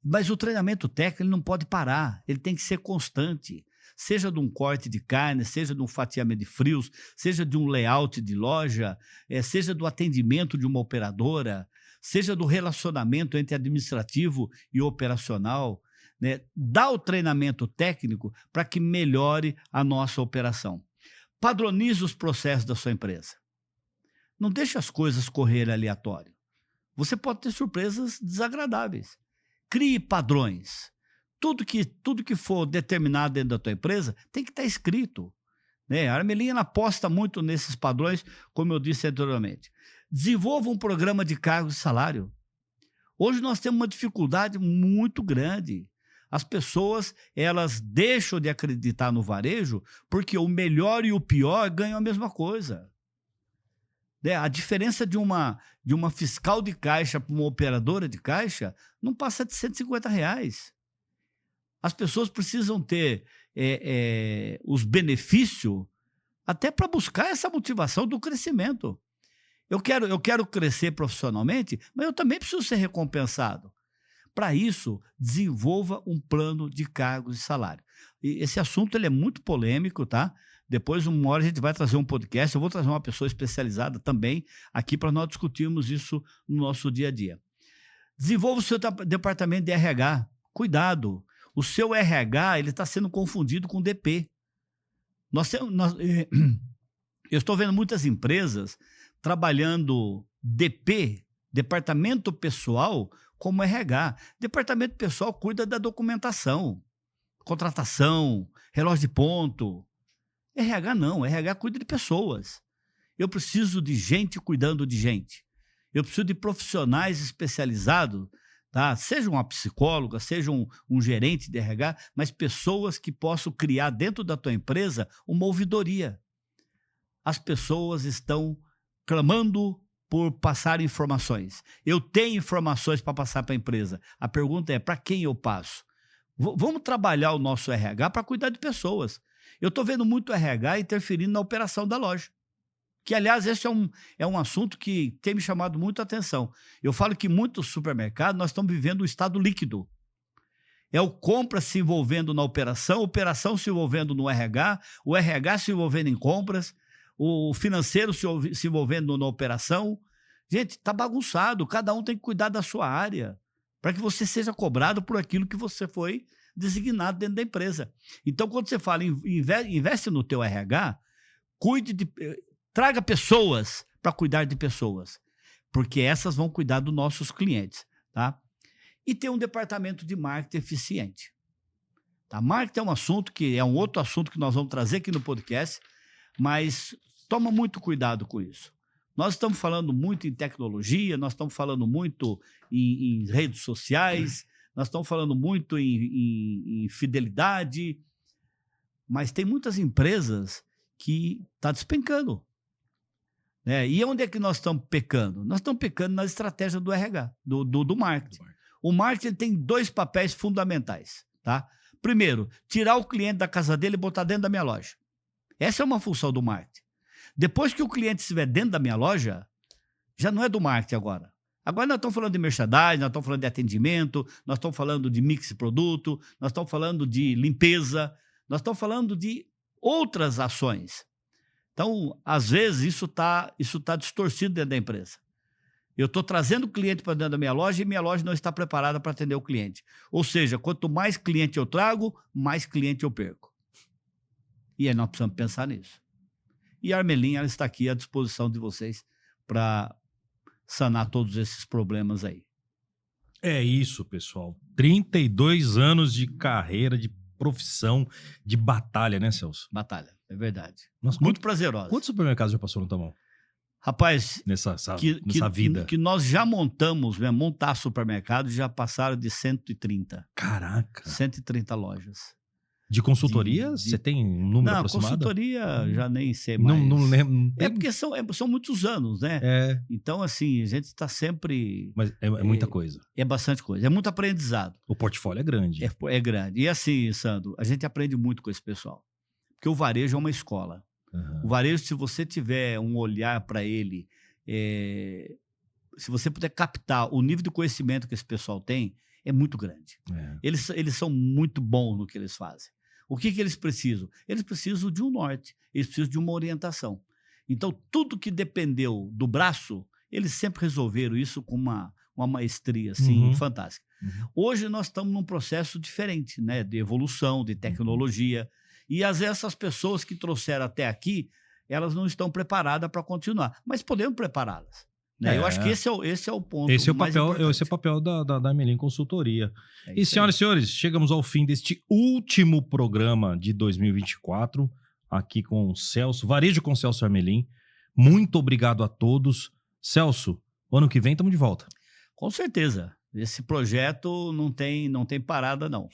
Mas o treinamento técnico ele não pode parar, ele tem que ser constante. Seja de um corte de carne, seja de um fatiamento de frios, seja de um layout de loja, seja do atendimento de uma operadora, seja do relacionamento entre administrativo e operacional, né? Dá o treinamento técnico para que melhore a nossa operação. Padronize os processos da sua empresa. Não deixe as coisas correrem aleatório. Você pode ter surpresas desagradáveis. Crie padrões. Tudo que for determinado dentro da tua empresa tem que estar escrito, né? A Armelin aposta muito nesses padrões, como eu disse anteriormente. Desenvolva um programa de cargos e salário. Hoje nós temos uma dificuldade muito grande. As pessoas, elas deixam de acreditar no varejo porque o melhor e o pior ganham a mesma coisa. A diferença de uma fiscal de caixa para uma operadora de caixa não passa de R$150. As pessoas precisam ter os benefícios até para buscar essa motivação do crescimento. Eu quero crescer profissionalmente, mas eu também preciso ser recompensado. Para isso, desenvolva um plano de cargos e salário. E esse assunto ele é muito polêmico, tá? Depois, uma hora, a gente vai trazer um podcast. Eu vou trazer uma pessoa especializada também aqui para nós discutirmos isso no nosso dia a dia. Desenvolva o seu departamento de RH. Cuidado. O seu RH está sendo confundido com DP. Eu estou vendo muitas empresas trabalhando DP, departamento pessoal, como RH. Departamento pessoal cuida da documentação, contratação, relógio de ponto. RH não, RH cuida de pessoas. Eu preciso de gente cuidando de gente. Eu preciso de profissionais especializados, tá? Seja uma psicóloga, seja um gerente de RH, mas pessoas que possam criar dentro da tua empresa uma ouvidoria. As pessoas estão clamando por passar informações. Eu tenho informações para passar para a empresa. A pergunta é, para quem eu passo? Vamos trabalhar o nosso RH para cuidar de pessoas. Eu estou vendo muito RH interferindo na operação da loja. Que, aliás, esse é um assunto que tem me chamado muito a atenção. Eu falo que muitos supermercados, nós estamos vivendo um estado líquido. É o compra se envolvendo na operação, a operação se envolvendo no RH, o RH se envolvendo em compras, o financeiro se envolvendo na operação. Gente, está bagunçado. Cada um tem que cuidar da sua área para que você seja cobrado por aquilo que você foi designado dentro da empresa. Então, quando você fala, investe no teu RH, traga pessoas para cuidar de pessoas, porque essas vão cuidar dos nossos clientes, tá? E ter um departamento de marketing eficiente. Tá? Marketing é um assunto que é um outro assunto que nós vamos trazer aqui no podcast, mas toma muito cuidado com isso. Nós estamos falando muito em tecnologia, nós estamos falando muito em redes sociais, nós estamos falando muito em fidelidade, mas tem muitas empresas que estão despencando. Né? E onde é que nós estamos pecando? Nós estamos pecando na estratégia do RH, do marketing. O marketing tem dois papéis fundamentais. Tá? Primeiro, tirar o cliente da casa dele e botar dentro da minha loja. Essa é uma função do marketing. Depois que o cliente estiver dentro da minha loja, já não é do marketing agora. Agora nós estamos falando de merchandising, nós estamos falando de atendimento, nós estamos falando de mix de produto, nós estamos falando de limpeza, nós estamos falando de outras ações. Então, às vezes, isso tá distorcido dentro da empresa. Eu estou trazendo o cliente para dentro da minha loja e minha loja não está preparada para atender o cliente. Ou seja, quanto mais cliente eu trago, mais cliente eu perco. E aí nós precisamos pensar nisso. E a Armelin, ela está aqui à disposição de vocês para sanar todos esses problemas aí. É isso, pessoal. 32 anos de carreira, de profissão, de batalha, né, Celso? Batalha, é verdade. Nossa, muito prazerosa. Quantos supermercados já passou na tua mão? Rapaz, nessa vida. Que nós já montamos, montar supermercados, já passaram de 130. Caraca! 130 lojas. De consultoria, você tem um número Não, aproximado? consultoria já nem sei mais. Não lembro. Não É tem... porque são muitos anos, né? É, Então, assim, a gente está sempre... mas é muita coisa. É bastante coisa, é muito aprendizado. O portfólio é grande. É grande. E assim, Sandro, a gente aprende muito com esse pessoal. Porque o varejo é uma escola. Uhum. O varejo, se você tiver um olhar para ele, se você puder captar o nível de conhecimento que esse pessoal tem, é muito grande. É. Eles são muito bons no que eles fazem. O que eles precisam? Eles precisam de um norte, eles precisam de uma orientação. Então, tudo que dependeu do braço, eles sempre resolveram isso com uma maestria assim, fantástica. Uhum. Hoje nós estamos num processo diferente, né, de evolução, de tecnologia, e às vezes essas pessoas que trouxeram até aqui, elas não estão preparadas para continuar, mas podemos prepará-las. Né? Eu acho que esse é o ponto Esse é o mais papel, importante. esse é o papel da Amelin Consultoria. É E, isso senhoras e senhores, chegamos ao fim deste último programa de 2024, aqui com o Celso, Varejo com Celso Amelin. Muito obrigado a todos. Celso, ano que vem estamos de volta. Com certeza. Esse projeto não tem parada, não.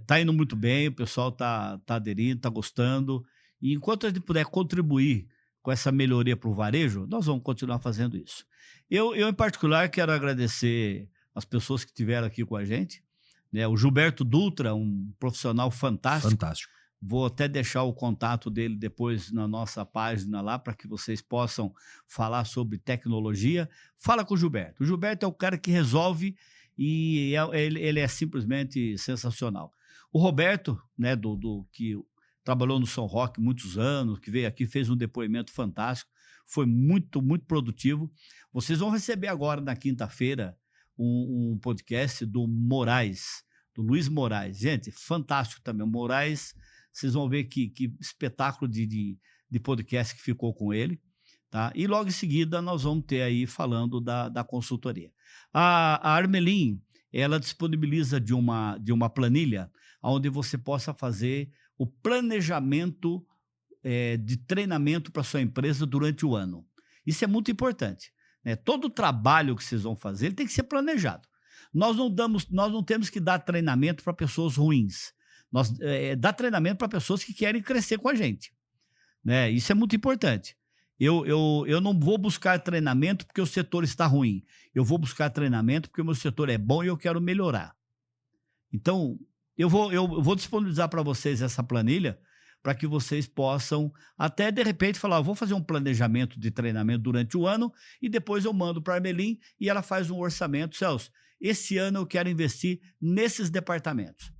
Tá indo muito bem, o pessoal tá aderindo, tá gostando. E enquanto a gente puder contribuir com essa melhoria para o varejo, nós vamos continuar fazendo isso. Eu, em particular, quero agradecer as pessoas que estiveram aqui com a gente. Né? O Gilberto Dutra, um profissional fantástico. Fantástico. Vou até deixar o contato dele depois na nossa página lá, para que vocês possam falar sobre tecnologia. Fala com o Gilberto. O Gilberto é o cara que resolve e ele é simplesmente sensacional. O Roberto, né, que trabalhou no São Roque muitos anos, que veio aqui, fez um depoimento fantástico, foi muito, muito produtivo. Vocês vão receber agora, na quinta-feira, um podcast do Moraes, do Luiz Moraes. Gente, fantástico também. O Moraes, vocês vão ver que espetáculo de podcast que ficou com ele. Tá? E logo em seguida nós vamos ter aí falando da consultoria. A Armelin, ela disponibiliza de uma planilha onde você possa fazer o planejamento de treinamento para sua empresa durante o ano. Isso é muito importante. Né? Todo o trabalho que vocês vão fazer ele tem que ser planejado. Nós não temos que dar treinamento para pessoas ruins. Nós dá treinamento para pessoas que querem crescer com a gente. Né? Isso é muito importante. Eu não vou buscar treinamento porque o setor está ruim. Eu vou buscar treinamento porque o meu setor é bom e eu quero melhorar. Então, eu vou disponibilizar para vocês essa planilha para que vocês possam até, de repente, falar, vou fazer um planejamento de treinamento durante o ano e depois eu mando para a Armelin e ela faz um orçamento. Celso, esse ano eu quero investir nesses departamentos.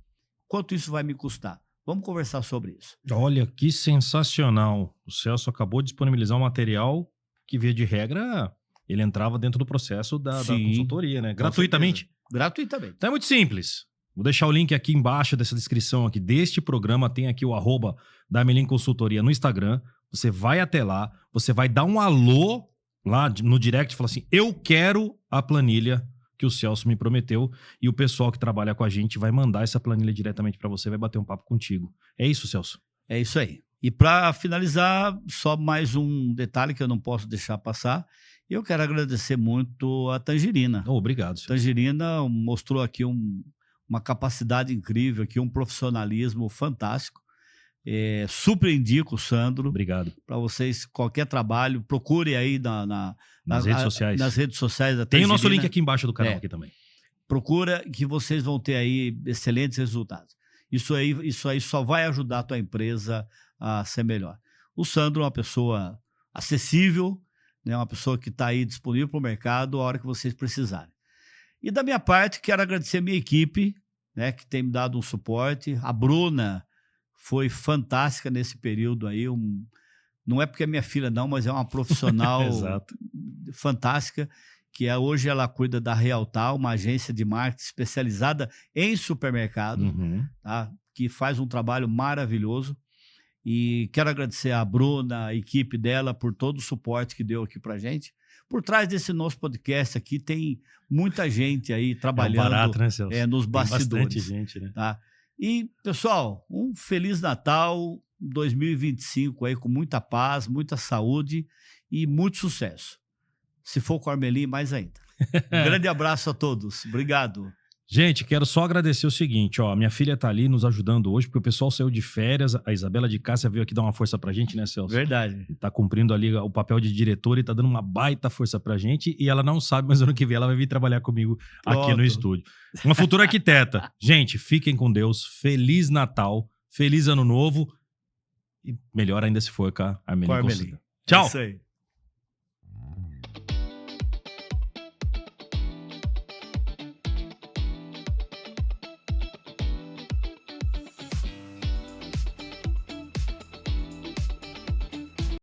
Quanto isso vai me custar? Vamos conversar sobre isso. Olha, que sensacional. O Celso acabou de disponibilizar um material que, via de regra, ele entrava dentro do processo da consultoria, né? Gratuitamente. Gratuitamente. Então é muito simples. Vou deixar o link aqui embaixo dessa descrição aqui deste programa. Tem aqui o @ da Amelin Consultoria no Instagram. Você vai até lá, você vai dar um alô lá no direct e falar assim, eu quero a planilha que o Celso me prometeu, e o pessoal que trabalha com a gente vai mandar essa planilha diretamente para você, vai bater um papo contigo. É isso, Celso? É isso aí. E para finalizar, só mais um detalhe que eu não posso deixar passar. Eu quero agradecer muito a Tangerina. Obrigado, Celso. Tangerina mostrou aqui uma capacidade incrível, aqui, um profissionalismo fantástico. Super indico o Sandro. Obrigado. Para vocês, qualquer trabalho, procure aí nas redes sociais. Nas redes sociais da Tem Tangerina. o nosso link aqui embaixo do canal aqui também. Procura que vocês vão ter aí excelentes resultados. Isso aí só vai ajudar a tua empresa a ser melhor. O Sandro é uma pessoa acessível, né, uma pessoa que está aí disponível para o mercado a hora que vocês precisarem. E da minha parte, quero agradecer a minha equipe, né, que tem me dado um suporte. A Bruna foi fantástica nesse período aí. Não é porque é minha filha, não, mas é uma profissional fantástica, que hoje ela cuida da Realtal, uma agência de marketing especializada em supermercado, tá? Que faz um trabalho maravilhoso. E quero agradecer a Bruna, a equipe dela, por todo o suporte que deu aqui pra gente. Por trás desse nosso podcast aqui tem muita gente aí trabalhando barato, né, Celso? nos bastidores. Tem bastante gente, né? Tá? E, pessoal, um Feliz Natal 2025 aí com muita paz, muita saúde e muito sucesso. Se for com a Armelin, mais ainda. Um grande abraço a todos. Obrigado. Gente, quero só agradecer o seguinte, ó, minha filha tá ali nos ajudando hoje, porque o pessoal saiu de férias, a Isabela de Cássia veio aqui dar uma força pra gente, né, Celso? Verdade. Tá cumprindo ali o papel de diretora e tá dando uma baita força pra gente, e ela não sabe, mas ano que vem ela vai vir trabalhar comigo aqui no Pronto. estúdio. Uma futura arquiteta. Gente, fiquem com Deus, Feliz Natal, Feliz Ano Novo, e melhor ainda se for com a Armelin Com a Armelin. Construtora. Tchau! É isso aí.